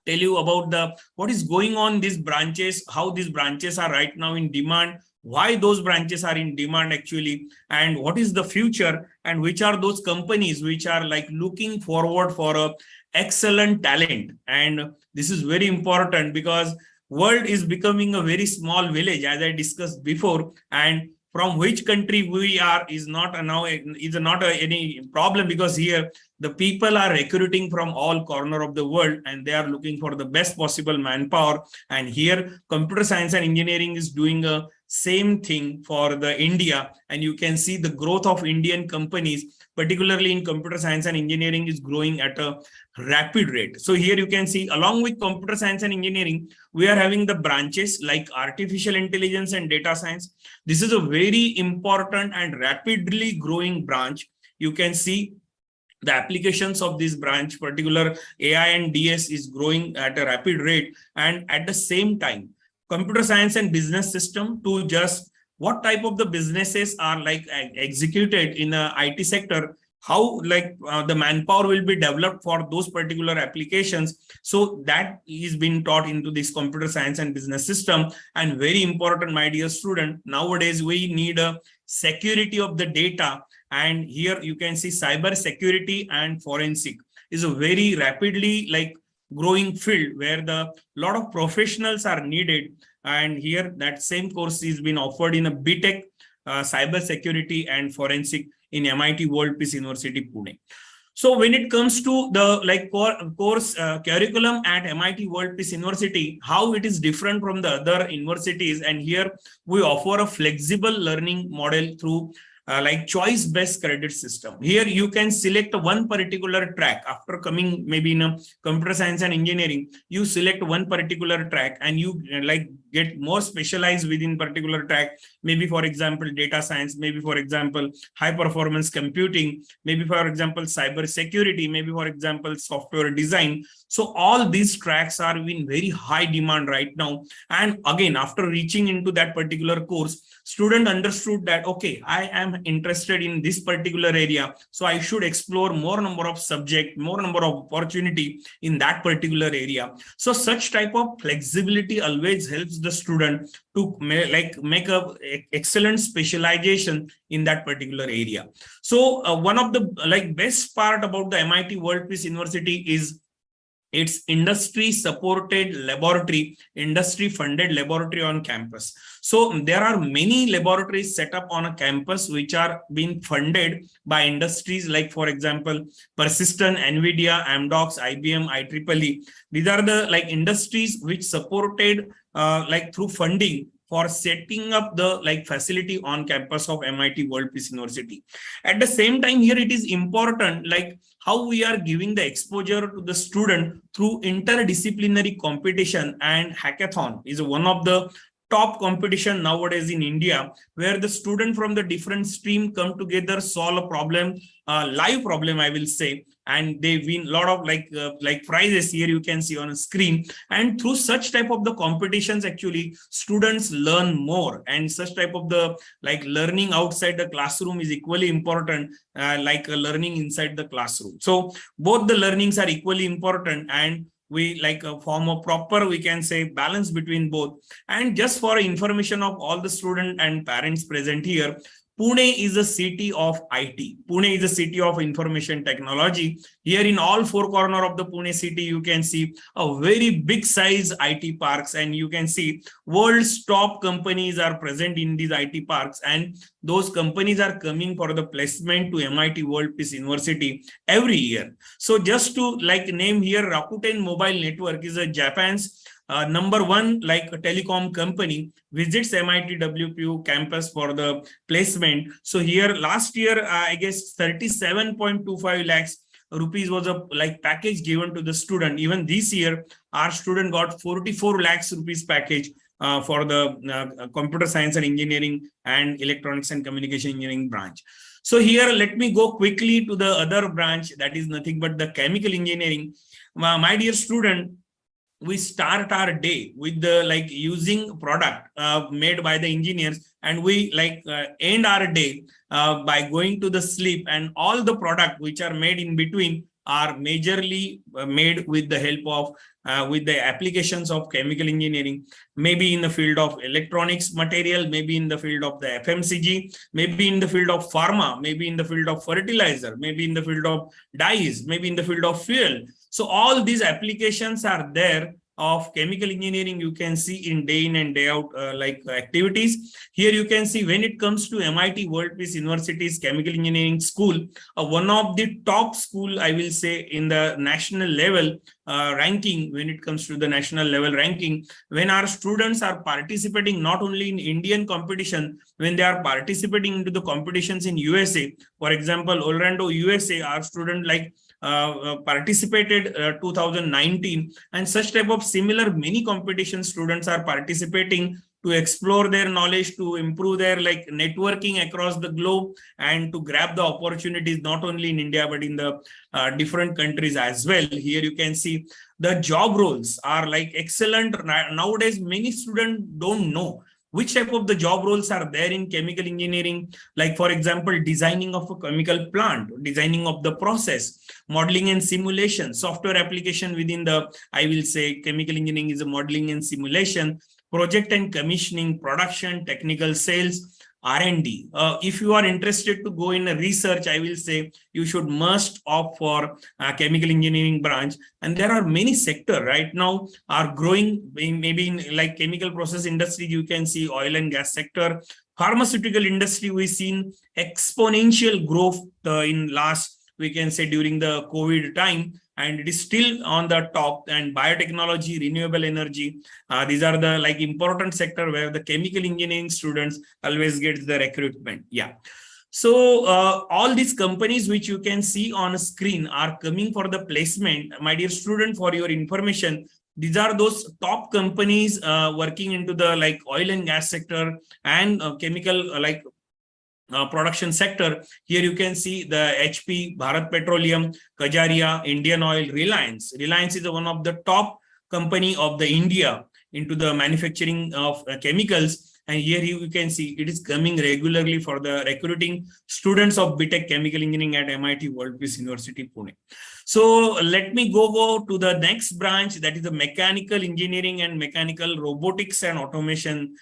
Speaker 6: tell you about what is going on these branches, how these branches are right now in demand, why those branches are in demand actually, and what is the future, and which are those companies which are like looking forward for a excellent talent. And this is very important because world is becoming a very small village, as I discussed before, and from which country we are is not any problem, because here the people are recruiting from all corner of the world and they are looking for the best possible manpower. And here computer science and engineering is doing a same thing for the India, and you can see the growth of Indian companies, particularly in computer science and engineering, is growing at a rapid rate. So here you can see, along with computer science and engineering, we are having the branches like artificial intelligence and data science. This is a very important and rapidly growing branch. You can see the applications of this branch, particular AI and DS, is growing at a rapid rate. And at the same time, computer science and business system, to just what type of the businesses are like executed in the IT sector, how the manpower will be developed for those particular applications. So that is being taught into this computer science and business system. And very important, my dear student, nowadays we need a security of the data. And here you can see cyber security and forensic is a very rapidly growing field where the lot of professionals are needed. And here that same course is being offered in a BTech, cyber security and forensic in MIT-WPU University, Pune. So when it comes to the course curriculum at MIT-WPU University, how it is different from the other universities, and here we offer a flexible learning model through like choice-based credit system. Here you can select one particular track after coming maybe in a computer science and engineering. You select one particular track and you like get more specialized within particular track. Maybe for example, data science, maybe for example, high performance computing, maybe for example, cyber security, maybe for example, software design. So all these tracks are in very high demand right now. And again, after reaching into that particular course, student understood that, okay, I am interested in this particular area, so I should explore more number of subject, more number of opportunity in that particular area. So such type of flexibility always helps the student to make a excellent specialization in that particular area. So one of the best part about the MIT World Peace University is its industry supported laboratory, industry funded laboratory on campus. So there are many laboratories set up on a campus which are being funded by industries like, for example, Persistent, NVIDIA, Amdocs, IBM, IEEE. These are the industries which supported through funding for setting up the facility on campus of MIT World Peace University. At the same time, here it is important how we are giving the exposure to the student through interdisciplinary competition, and hackathon is one of the top competition nowadays in India, where the student from the different stream come together, solve a problem, live problem, I will say, and they win a lot of prizes. Here you can see on a screen. And through such type of the competitions, actually students learn more, and such type of the learning outside the classroom is equally important, learning inside the classroom. So both the learnings are equally important, and we form a proper, we can say, balance between both. And just for information of all the student and parents present here, Pune is a city of IT. Pune is a city of information technology. Here in all four corners of the Pune city, you can see a very big size IT parks, and you can see world's top companies are present in these IT parks, and those companies are coming for the placement to MIT World Peace University every year. So just to name here, Rakuten Mobile Network is a Japan's number one telecom company, visits MIT-WPU campus for the placement. So here last year, I guess 37.25 lakhs rupees was a package given to the student. Even this year, our student got 44 lakhs rupees package for the computer science and engineering and electronics and communication engineering branch. So here, let me go quickly to the other branch, that is nothing but the chemical engineering. My dear student, we start our day with the using product made by the engineers, and we end our day by going to the sleep, and all the product which are made in between are majorly made with the help of with the applications of chemical engineering, maybe in the field of electronics material, maybe in the field of the FMCG, maybe in the field of pharma, maybe in the field of fertilizer, maybe in the field of dyes, maybe in the field of fuel. So all these applications are there of chemical engineering, you can see in and day out activities. Here you can see when it comes to MIT World Peace University's chemical engineering school, one of the top school, I will say, in the national level ranking, when it comes to the national level ranking, when our students are participating not only in Indian competition, when they are participating into the competitions in USA, for example, Orlando, USA, our student participated 2019, and such type of similar many competition students are participating to explore their knowledge, to improve their networking across the globe, and to grab the opportunities not only in India but in the different countries as well. Here you can see the job roles are excellent. Nowadays many students don't know which type of the job roles are there in chemical engineering, for example, designing of a chemical plant, designing of the process, modeling and simulation, software application within the, I will say, chemical engineering is a modeling and simulation, project and commissioning, production, technical sales, R&D. If you are interested to go in a research, I will say you should must opt for chemical engineering branch. And there are many sectors right now are growing, maybe in chemical process industry, you can see oil and gas sector. Pharmaceutical industry, we've seen exponential growth in last, we can say, during the COVID time, and it is still on the top. And biotechnology, renewable energy, these are the important sector where the chemical engineering students always get the recruitment. Yeah. So all these companies which you can see on a screen are coming for the placement. My dear student, for your information, these are those top companies working into the like oil and gas sector and chemical production sector. Here you can see the HP, Bharat Petroleum, Kajaria, Indian Oil, Reliance. Reliance is one of the top company of the India into the manufacturing of chemicals. And here you can see it is coming regularly for the recruiting students of BTech Chemical Engineering at MIT World Peace University, Pune. So let me go to the next branch, that is the Mechanical Engineering and Mechanical Robotics and Automation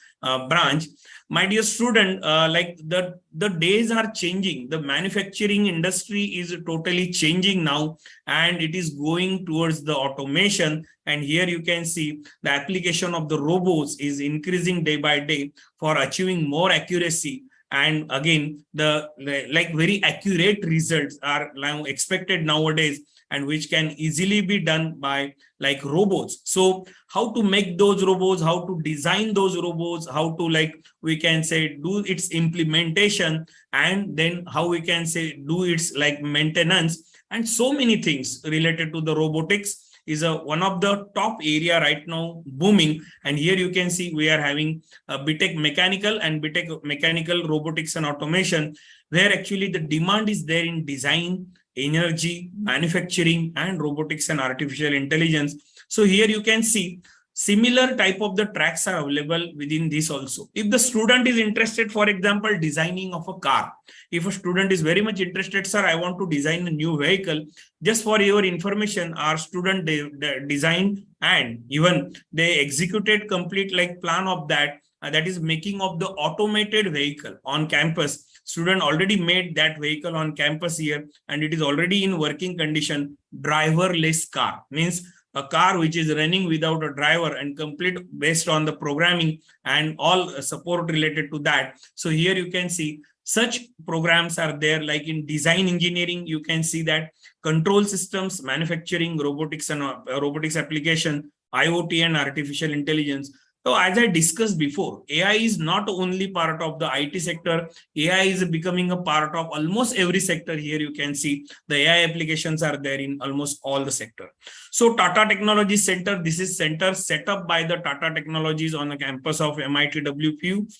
Speaker 6: branch. My dear student, like the days are changing. The manufacturing industry is totally changing now, and it is going towards the automation. And here you can see the application of the robots is increasing day by day for achieving more accuracy. And again, the like very accurate results are now expected nowadays, and which can easily be done by like robots. So how to make those robots, how to design those robots, how to like we can say do its implementation, and then how we can say do its like maintenance, and so many things related to the robotics is one of the top area right now booming. And here you can see we are having BTech Mechanical and BTech Mechanical Robotics and Automation, where actually the demand is there in design, energy, manufacturing, and robotics and artificial intelligence. So here you can see similar type of the tracks are available within this also. If the student is interested, for example, designing of a car, if a student is very much interested, sir, I want to design a new vehicle, just for your information, our student they designed and even they executed complete like plan of that, that is making of the automated vehicle on campus. Student already made that vehicle on campus here, and it is already in working condition. Driverless car means a car which is running without a driver and complete based on the programming and all support related to that. So here you can see such programs are there, like in design engineering, you can see that control systems, manufacturing, robotics and robotics application, IoT and artificial intelligence. So as I discussed before, AI is not only part of the IT sector, AI is becoming a part of almost every sector. Here you can see the AI applications are there in almost all the sector. So Tata Technology Center, this is center set up by the Tata Technologies on the campus of MIT-WPU,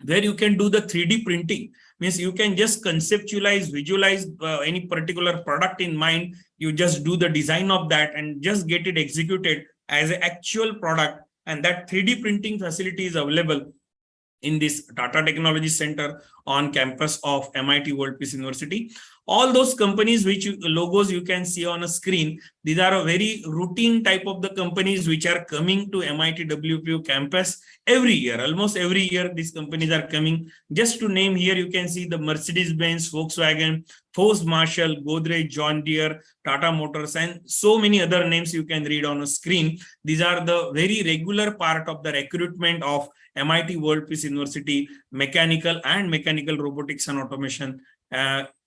Speaker 6: where you can do the 3D printing. Means you can just conceptualize, visualize any particular product in mind. You just do the design of that and just get it executed as an actual product. And that 3D printing facility is available in this Tata Technology Center on campus of MIT World Peace University. All those companies which logos you can see on a screen, these are a very routine type of the companies which are coming to MIT-WPU campus every year. Almost every year these companies are coming. Just to name here, you can see the Mercedes-Benz, Volkswagen, Ford, Marshall, Godrej, John Deere, Tata Motors, and so many other names you can read on a screen. These are the very regular part of the recruitment of MIT World Peace University Mechanical and Mechanical Robotics and Automation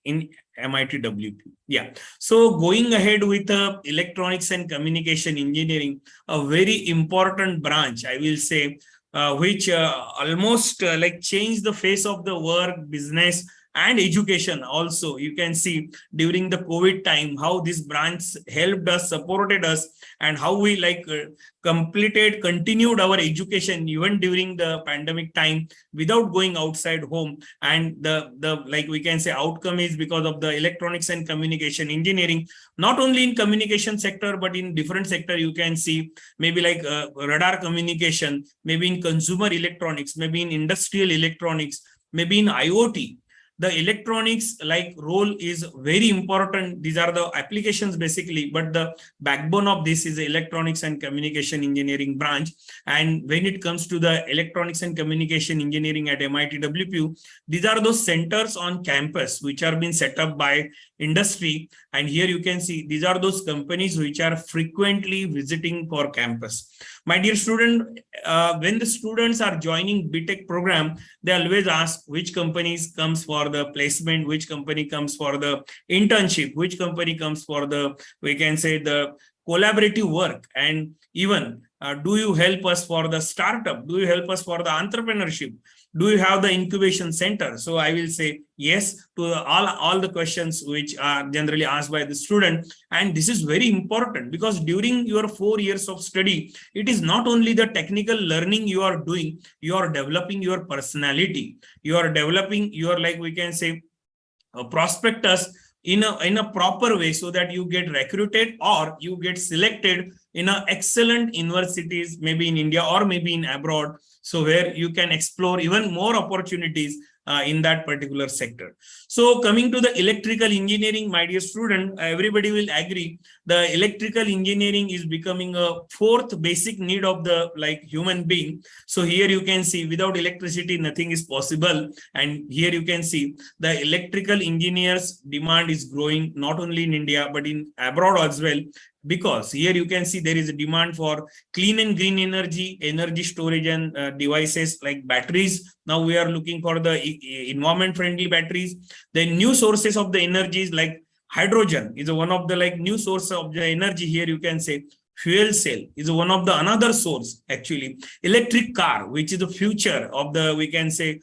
Speaker 6: in MIT-WPU. Yeah. So going ahead with electronics and communication engineering, a very important branch, I will say, which almost like changed the face of the work, business, and education also. You can see during the COVID time how this branch helped us, supported us, and how we like continued our education even during the pandemic time without going outside home. And the like we can say outcome is because of the electronics and communication engineering, not only in communication sector but in different sector. You can see maybe like radar communication, maybe in consumer electronics, maybe in industrial electronics, maybe in IoT. The electronics like role is very important. These are the applications basically, but the backbone of this is the electronics and communication engineering branch. And when it comes to the electronics and communication engineering at MIT-WPU, these are those centers on campus which are being set up by industry. And here you can see these are those companies which are frequently visiting for campus. My dear student, when the students are joining BTech program, they always ask which companies comes for the placement, which company comes for the internship, which company comes for the, we can say the collaborative work, and even do you help us for the startup? Do you help us for the entrepreneurship? Do you have the incubation center? So I will say yes to all the questions which are generally asked by the student. And this is very important because during your 4 years of study, it is not only the technical learning you are doing, you are developing your personality. You are developing your, like we can say, prospectus in a proper way, so that you get recruited or you get selected in a excellent universities, maybe in India or maybe in abroad, so where you can explore even more opportunities in that particular sector. So coming to the electrical engineering, my dear student, everybody will agree the electrical engineering is becoming a fourth basic need of the human being. So here you can see without electricity nothing is possible, and here you can see the electrical engineers demand is growing not only in India but in abroad as well, because here you can see there is a demand for clean and green energy, energy storage and devices like batteries. Now we are looking for the environment friendly batteries. The new sources of the energies like hydrogen is one of the new source of the energy. Here you can say fuel cell is one of the another source actually. Electric car, which is the future of the, we can say,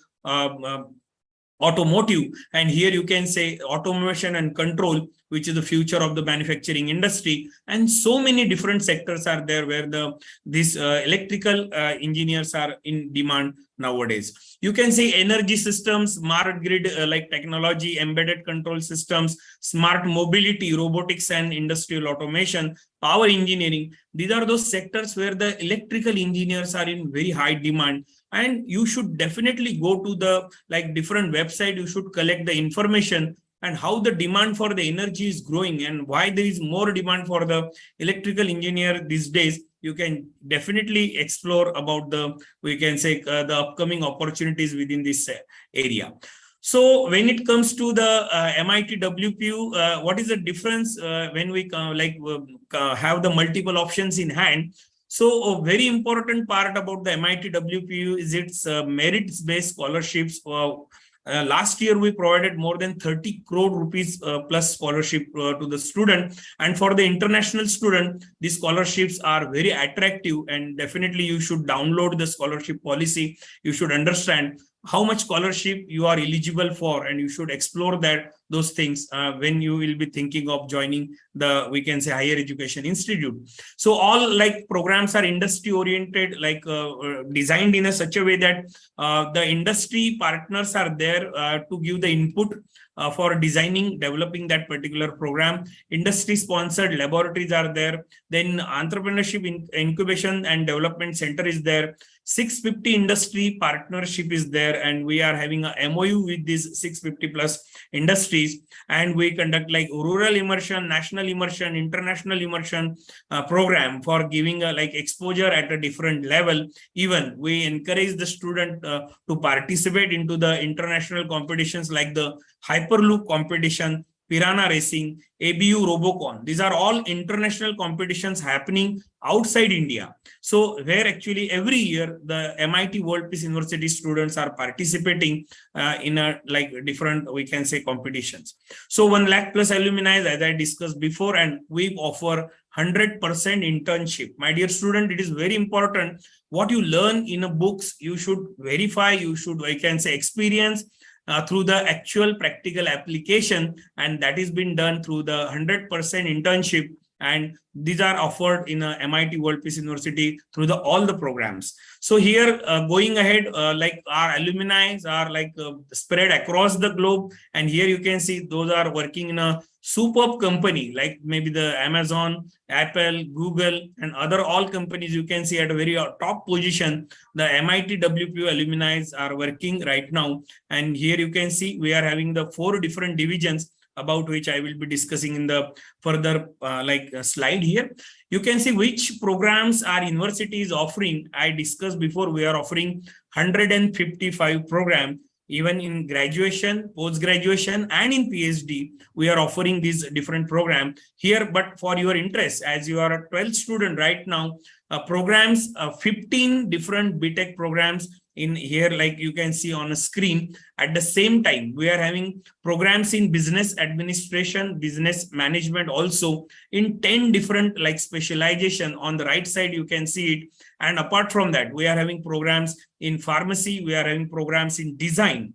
Speaker 6: automotive, and here you can say automation and control, which is the future of the manufacturing industry. And so many different sectors are there where these electrical engineers are in demand nowadays. You can say energy systems, smart grid like technology, embedded control systems, smart mobility, robotics and industrial automation, power engineering. These are those sectors where the electrical engineers are in very high demand. And you should definitely go to the different website. You should collect the information and how the demand for the energy is growing and why there is more demand for the electrical engineer these days. You can definitely explore about the, we can say, the upcoming opportunities within this area. So when it comes to the MIT-WPU, what is the difference when we have the multiple options in hand? So a very important part about the MIT-WPU is its merits-based scholarships. Last year, we provided more than 30 crore rupees plus scholarship to the student. And for the international student, these scholarships are very attractive, and definitely you should download the scholarship policy. You should understand how much scholarship you are eligible for, and you should explore those things when you will be thinking of joining the, we can say, higher education institute. So all programs are industry oriented, designed in such a way that the industry partners are there to give the input for designing, developing that particular program. Industry sponsored laboratories are there. Then entrepreneurship incubation and development center is there. 650 industry partnership is there, and we are having a MOU with these 650 plus industries, and we conduct rural immersion, national immersion, international immersion program for giving exposure at a different level. Even we encourage the student to participate into the international competitions like the Hyperloop competition, Piranha Racing, ABU Robocon. These are all international competitions happening outside India. So where actually every year the MIT World Peace University students are participating in a different, we can say, competitions. So 1 lakh plus alumni, as I discussed before, and we offer 100% internship. My dear student, it is very important. What you learn in a books, you should verify, you should, I can say, experience through the actual practical application, and that is been done through the 100% internship, and these are offered in MIT World Peace University through all the programs. So here going ahead, our alumni are spread across the globe, and here you can see those are working in a superb company like maybe the Amazon, Apple, Google, and other all companies. You can see at a very top position the MIT-WPU alumni are working right now. And here you can see we are having the 4 different divisions, about which I will be discussing in the further slide here. You can see which programs our university is offering. I discussed before, we are offering 155 programs. Even in graduation, post-graduation, and in PhD, we are offering these different programs here. But for your interest, as you are a 12th student right now, programs, 15 different BTech programs in here, like you can see on a screen. At the same time, we are having programs in business administration, business management also in 10 different like specialization. On the right side, you can see it. And apart from that, we are having programs in pharmacy, we are having programs in design.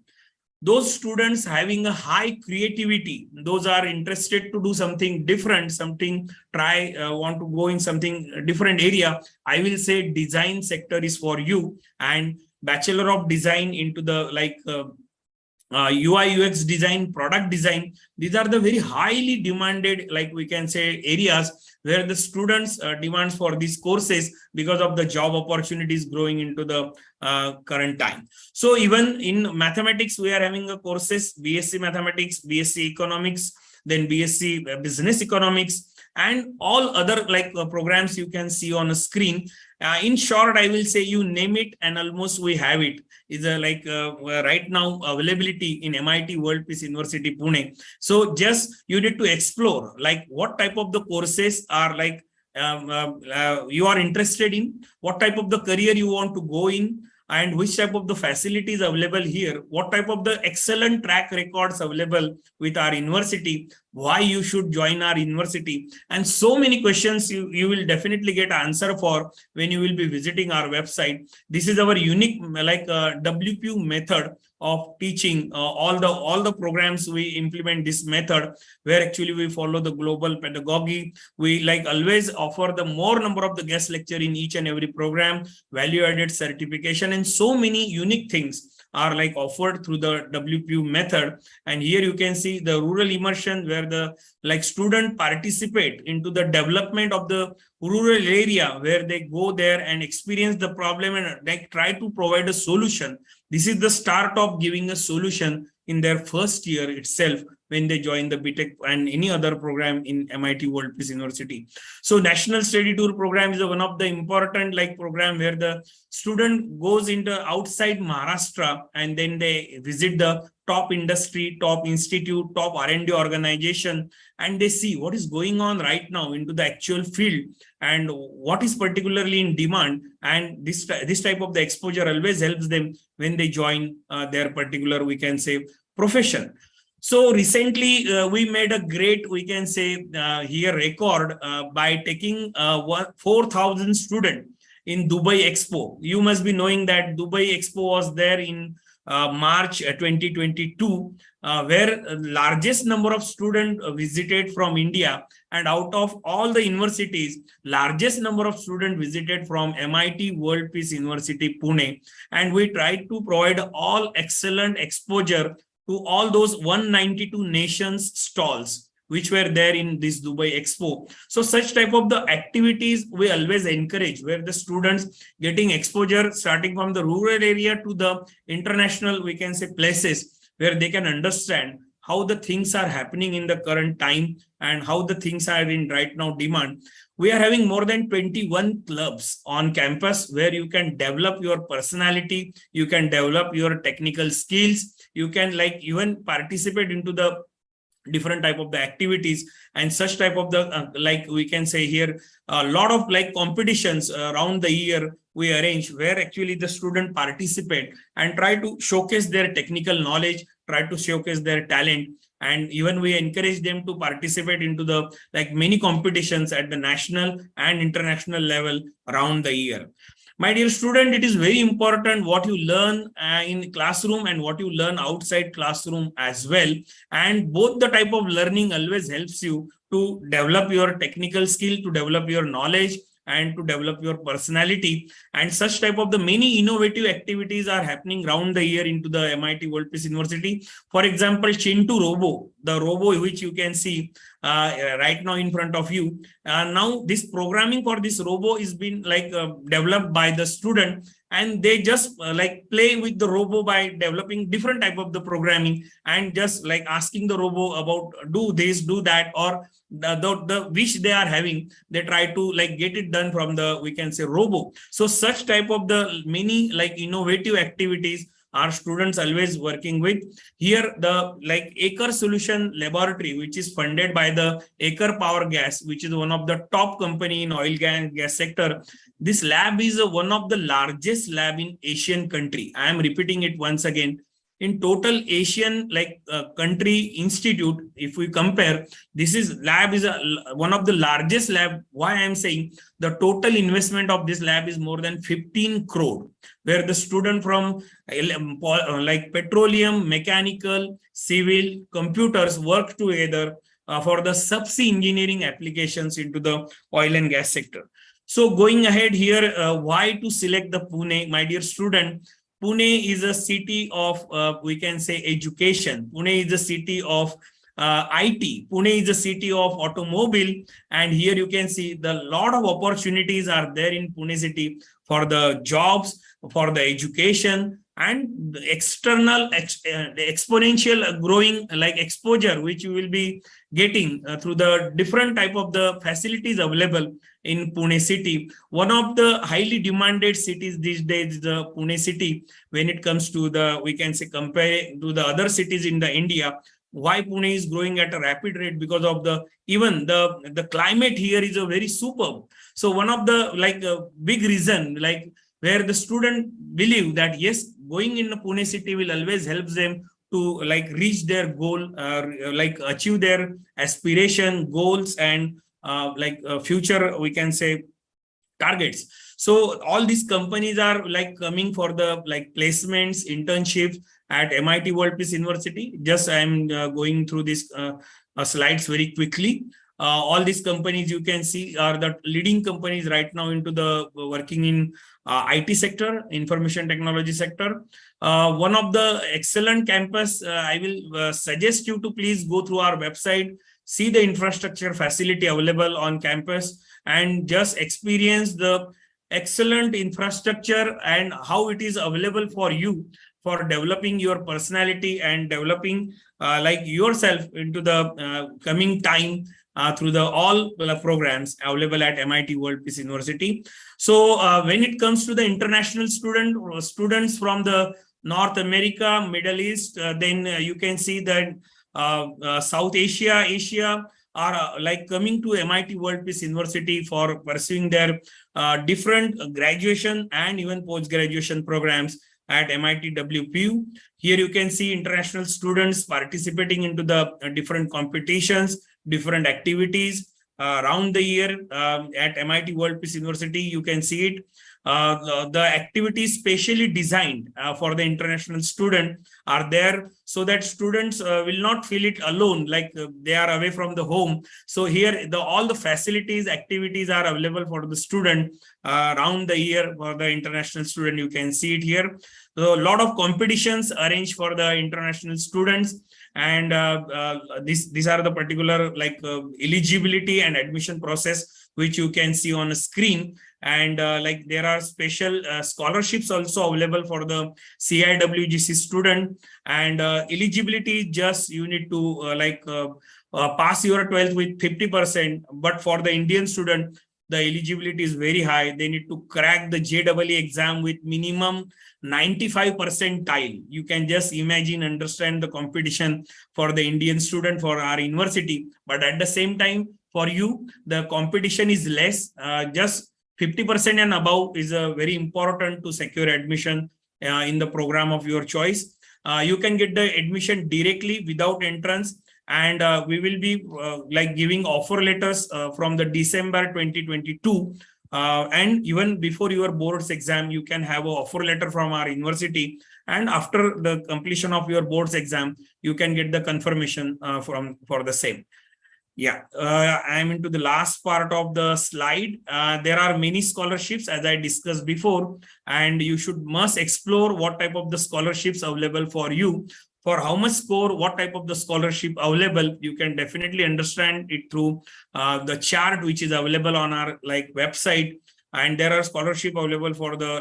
Speaker 6: Those students having a high creativity, those are interested to do something different, something want to go in something different area, I will say design sector is for you. And Bachelor of Design into the like UI UX design, product design, these are the very highly demanded, like we can say, areas where the students demands for these courses because of the job opportunities growing into the current time. So even in mathematics, we are having a courses, BSc Mathematics, BSc Economics, then BSc Business Economics, and all other like programs you can see on a screen. In short, I will say you name it and almost we have it. Is a like right now availability in MIT World Peace University Pune. So just you need to explore like what type of the courses are like you are interested in, what type of the career you want to go in, and which type of the facilities available here, what type of the excellent track records available with our university, why you should join our university, and so many questions you will definitely get answer for when you will be visiting our website. This is our unique like WPU method of teaching. All the programs we implement this method, where actually we follow the global pedagogy. We like always offer the more number of the guest lecture in each and every program, value added certification, and so many unique things are like offered through the WPU method. And here you can see the rural immersion, where the like student participate into the development of the rural area, where they go there and experience the problem and like try to provide a solution. This is the start of giving a solution in their first year itself when they join the BTech and any other program in MIT World Peace University. So National Study Tour program is one of the important like program where the student goes into outside Maharashtra and then they visit the top industry, top institute, top R&D organization, and they see what is going on right now into the actual field and what is particularly in demand. And this type of the exposure always helps them when they join their particular, we can say, profession. So recently we made a great, we can say here record by taking 4,000 students in Dubai Expo. You must be knowing that Dubai Expo was there in March 2022, where largest number of students visited from India, and out of all the universities, largest number of students visited from MIT World Peace University Pune. And we tried to provide all excellent exposure to all those 192 nations stalls which were there in this Dubai Expo. So such type of the activities we always encourage, where the students getting exposure starting from the rural area to the international, we can say, places where they can understand how the things are happening in the current time and how the things are in right now demand. We are having more than 21 clubs on campus where you can develop your personality, you can develop your technical skills, you can like even participate into the different type of the activities and such type of the like we can say here a lot of like competitions around the year we arrange, where actually the student participate and try to showcase their technical knowledge, try to showcase their talent. And even we encourage them to participate into the like many competitions at the national and international level around the year. My dear student, it is very important what you learn in classroom and what you learn outside classroom as well. And both the type of learning always helps you to develop your technical skill, to develop your knowledge, and to develop your personality. And such type of the many innovative activities are happening around the year into the MIT World Peace University. For example, Chintu Robo, the robo which you can see right now in front of you. Now this programming for this robo is been like developed by the student, and they just like play with the robo by developing different type of the programming and just like asking the robo about do this, do that, or the wish they are having, they try to like get it done from the, we can say, robo. So such type of the many like innovative activities our students always working with. Here, the Aker Solution Laboratory, which is funded by the Aker Power Gas, which is one of the top company in oil gas sector. This lab is one of the largest lab in Asian country. I am repeating it once again. In total Asian country institute, if we compare, this is lab is one of the largest lab. Why I am saying the total investment of this lab is more than 15 crore, where the student from petroleum, mechanical, civil, computers work together for the subsea engineering applications into the oil and gas sector. So going ahead here, why to select the Pune, my dear student? Pune is a city of, we can say, education. Pune is a city of IT. Pune is a city of automobile. And here you can see the lot of opportunities are there in Pune city for the jobs, for the education, and the external exponential growing exposure, which you will be getting through the different type of the facilities available in Pune city. One of the highly demanded cities these days is the Pune city when it comes to the, we can say, compare to the other cities in the India. Why Pune is growing at a rapid rate? Because of the even the climate here is a very superb. So one of the big reason where the student believe that yes, going in the Pune city will always help them to reach their goal, achieve their aspiration, goals, and future, we can say, targets. So all these companies are coming for the placements, internships at MIT World Peace University. Just I am going through these slides very quickly. All these companies you can see are the leading companies right now into the working in IT sector, information technology sector. One of the excellent campus, I will suggest you to please go through our website, see the infrastructure facility available on campus, and just experience the excellent infrastructure and how it is available for you for developing your personality and developing yourself into the coming time through the all programs available at MIT World Peace University. So when it comes to the international students from the North America, Middle East, then you can see that South Asia are coming to MIT World Peace University for pursuing their different graduation and even post-graduation programs at MIT-WPU. Here you can see international students participating into the different competitions, different activities around the year at MIT World Peace University. You can see it. The activities specially designed for the international student are there so that students will not feel it alone, they are away from the home. So here all the facilities, activities are available for the student around the year for the international student. You can see it here. So a lot of competitions arranged for the international students, and these are the particular eligibility and admission process which you can see on a screen. And there are special scholarships also available for the CIWGC student, and eligibility just you need to pass your 12th with 50%, but for the Indian student the eligibility is very high. They need to crack the JEE exam with minimum 95 percentile. You can just imagine, understand the competition for the Indian student for our university. But at the same time, for you, the competition is less. Just 50% and above is very important to secure admission in the program of your choice. You can get the admission directly without entrance. And we will be giving offer letters from the December 2022. And even before your boards exam, you can have an offer letter from our university. And after the completion of your boards exam, you can get the confirmation for the same. Yeah, I'm into the last part of the slide. There are many scholarships, as I discussed before, and you must explore what type of the scholarships available for you. For how much score, what type of the scholarship available, you can definitely understand it through the chart which is available on our website. And there are scholarship available for the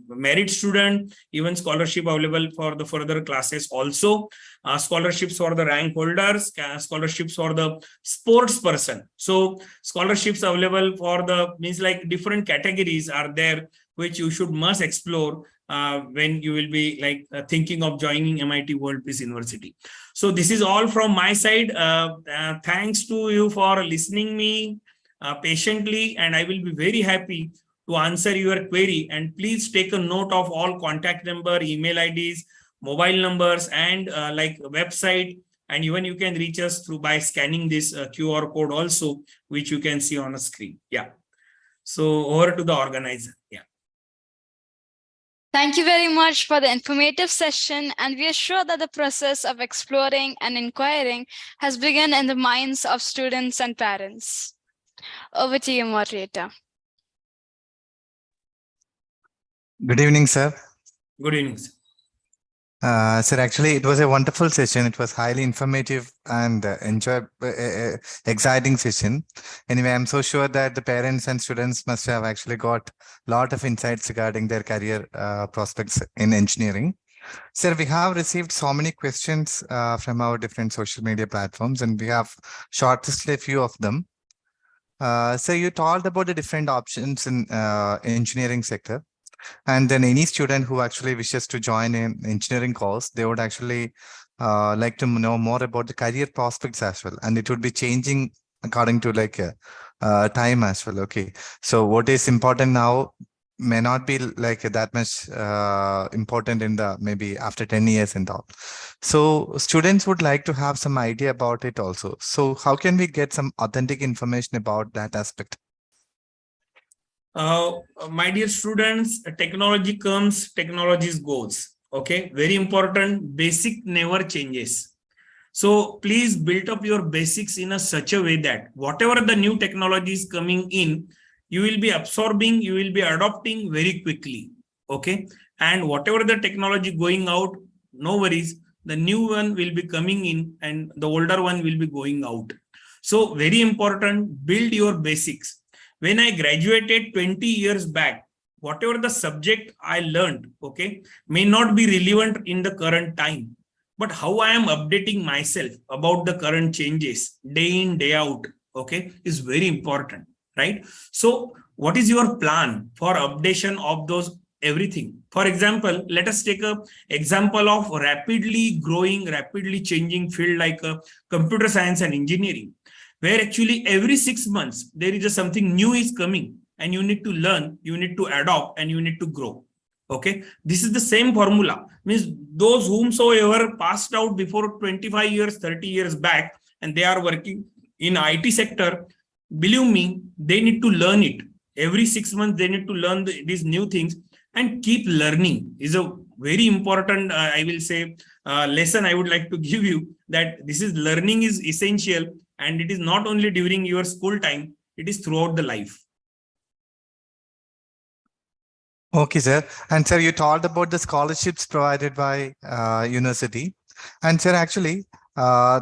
Speaker 6: merit student, even scholarship available for the further classes also, scholarships for the rank holders, scholarships for the sports person. So scholarships available for the different categories are there, which you must explore. when you will be thinking of joining MIT World Peace University. So this is all from my side. Thanks to you for listening me patiently, and I will be very happy to answer your query. And please take a note of all contact number, email IDs, mobile numbers, and website. And even you can reach us through by scanning this QR code also, which you can see on a screen. Yeah. So over to the organizer. Yeah.
Speaker 3: Thank you very much for the informative session, and we are sure that the process of exploring and inquiring has begun in the minds of students and parents. Over to you, moderator.
Speaker 5: Good evening, sir.
Speaker 6: Good evening, sir.
Speaker 5: Sir, actually, it was a wonderful session. It was highly informative and exciting session. Anyway, I'm so sure that the parents and students must have actually got a lot of insights regarding their career prospects in engineering. Sir, we have received so many questions from our different social media platforms, and we have shortlisted a few of them. So you talked about the different options in engineering sector. And then any student who actually wishes to join an engineering course, they would actually like to know more about the career prospects as well. And it would be changing according to time as well. Okay. So what is important now may not be that much important in the maybe after 10 years and all. So students would like to have some idea about it also. So how can we get some authentic information about that aspect?
Speaker 6: My dear students, technology comes, technology goes. Okay, very important. Basic never changes. So please build up your basics in such a way that whatever the new technology is coming in, you will be absorbing, you will be adopting very quickly. Okay, and whatever the technology going out, no worries. The new one will be coming in, and the older one will be going out. So very important. Build your basics. When I graduated 20 years back, whatever the subject I learned, okay, may not be relevant in the current time, but how I am updating myself about the current changes day in, day out, okay, is very important, right? So what is your plan for updation of those everything? For example, let us take an example of rapidly growing, rapidly changing field like computer science and engineering, where actually every 6 months there is something new is coming, and you need to learn, you need to adopt, and you need to grow. Okay, this is the same formula. Means those whomsoever passed out before 25 years, 30 years back, and they are working in IT sector, believe me, they need to learn it. Every 6 months they need to learn these new things, and keep learning is a very important, I will say, lesson I would like to give you, that this is learning is essential. And it is not only during your school time, it is throughout the life.
Speaker 5: Okay, sir. And sir, you talked about the scholarships provided by university. And sir, actually,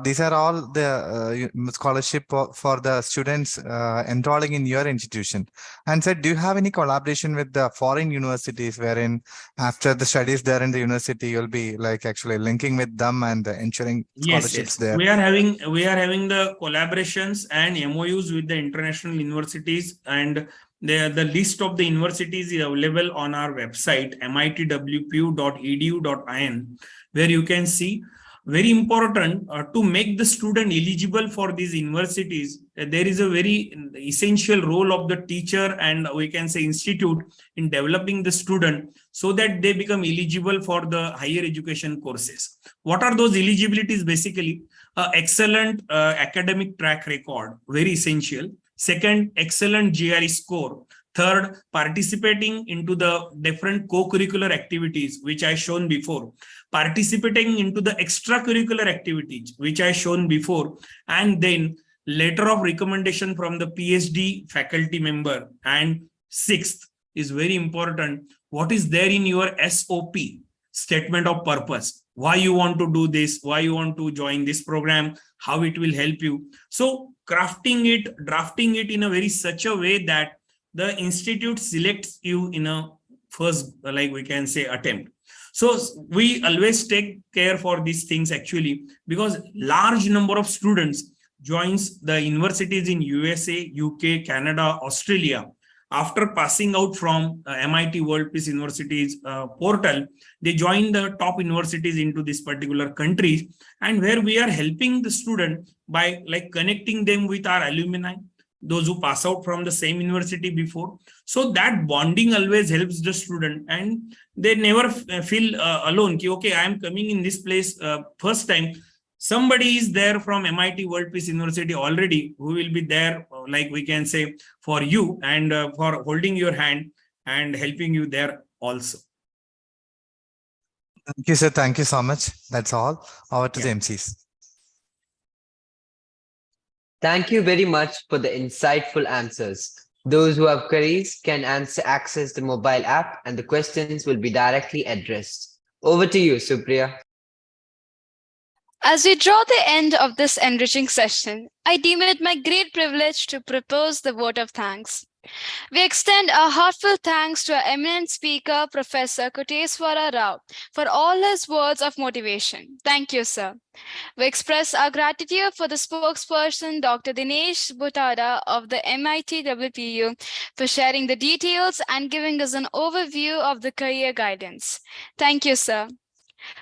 Speaker 5: these are all the scholarship for the students enrolling in your institution. And sir, do you have any collaboration with the foreign universities wherein after the studies there in the university, you'll be actually linking with them and ensuring scholarships there?
Speaker 6: We are having the collaborations and MOUs with the international universities, and the list of the universities is available on our website, MIT-WPU.edu.in, where you can see. Very important to make the student eligible for these universities. There is a very essential role of the teacher and we can say institute in developing the student so that they become eligible for the higher education courses. What are those eligibilities? Basically, excellent academic track record, very essential. Second, excellent GRE score. Third, participating into the different co-curricular activities, which I shown before. Participating into the extracurricular activities, which I shown before. And then letter of recommendation from the PhD faculty member. And sixth is very important. What is there in your SOP, statement of purpose? Why you want to do this? Why you want to join this program? How it will help you? So crafting it, drafting it in a very such a way that the institute selects you in a first, we can say, attempt. So we always take care for these things actually, because large number of students joins the universities in USA, UK, Canada, Australia. After passing out from MIT World Peace University's portal, they join the top universities into this particular country, and where we are helping the student by like connecting them with our alumni, those who pass out from the same university before. So that bonding always helps the student, and they never feel alone. Okay, I am coming in this place first time. Somebody is there from MIT World Peace University already who will be there, like we can say, for you and for holding your hand and helping you there also.
Speaker 5: Thank you, sir. Thank you so much. That's all. Over to the MCs.
Speaker 2: Thank you very much for the insightful answers. Those who have queries can access the mobile app and the questions will be directly addressed. Over to you, Supriya.
Speaker 3: As we draw the end of this enriching session, I deem it my great privilege to propose the vote of thanks. We extend our heartfelt thanks to our eminent speaker, Professor KOTESWARA Rao, for all his words of motivation. Thank you, sir. We express our gratitude for the spokesperson, Dr. Dinesh Buttada of the MIT-WPU, for sharing the details and giving us an overview of the career guidance. Thank you, sir.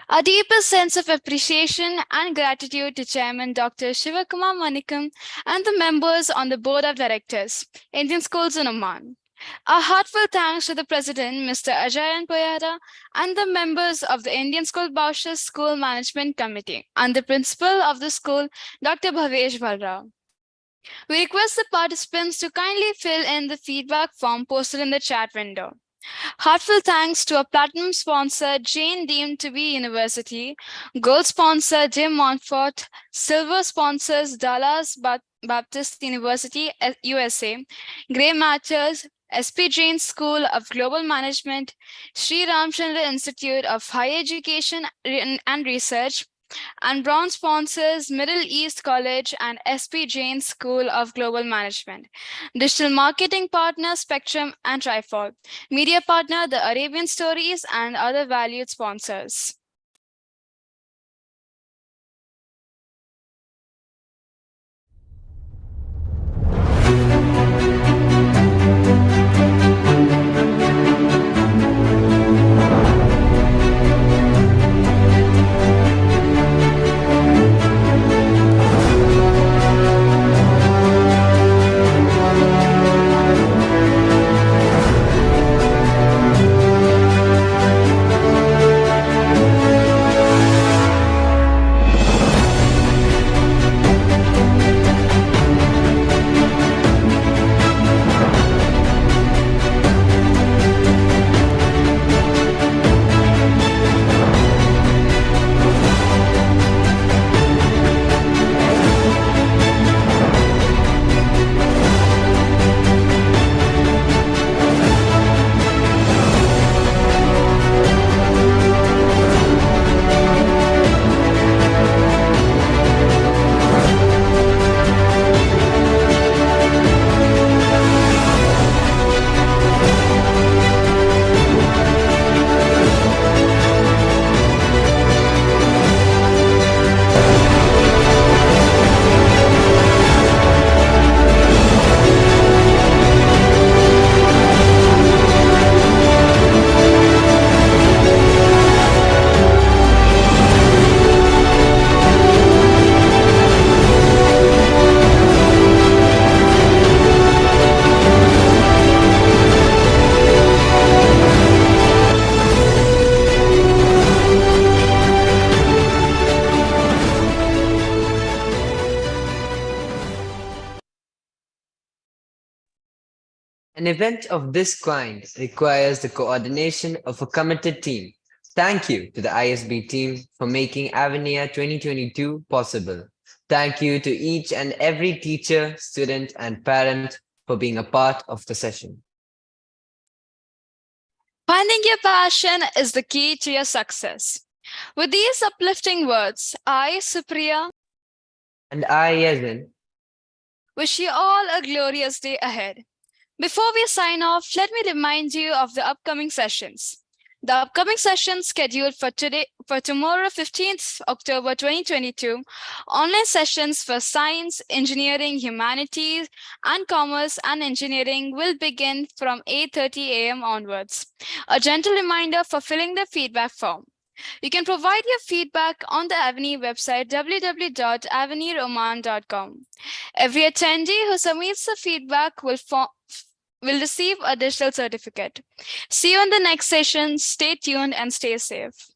Speaker 3: Our deepest sense of appreciation and gratitude to Chairman Dr. Shivakumar Manikam and the members on the Board of Directors, Indian Schools in Oman. Our heartfelt thanks to the President, Mr. Ajayan Poyara, and the members of the Indian School Bausch's School Management Committee, and the Principal of the school, Dr. Bhavesh Bhalrao. We request the participants to kindly fill in the feedback form posted in the chat window. Heartfelt thanks to our platinum sponsor, Jane deemed to be University, gold sponsor, Jim Montfort, silver sponsors, Dallas Baptist University, USA, Grey Matters, SP Jain School of Global Management, Sri Ramchandra Institute of Higher Education and Research, and bronze sponsors Middle East College and SP Jain School of Global Management. Digital marketing partner Spectrum and Trifol. Media partner The Arabian Stories and other valued sponsors.
Speaker 2: An event of this kind requires the coordination of a committed team. Thank you to the ISB team for making Avenir 2022 possible. Thank you to each and every teacher, student, and parent for being a part of the session.
Speaker 3: Finding your passion is the key to your success. With these uplifting words, I, Supriya,
Speaker 2: and I, Yazin,
Speaker 3: wish you all a glorious day ahead. Before we sign off, let me remind you of the upcoming sessions. The upcoming session scheduled for tomorrow, 15th October 2022, online sessions for science, engineering, humanities, and commerce and engineering will begin from 8:30 a.m. onwards. A gentle reminder for filling the feedback form. You can provide your feedback on the Avani website www.avaniroman.com. Every attendee who submits the feedback will receive a digital certificate. See you in the next session. Stay tuned and stay safe.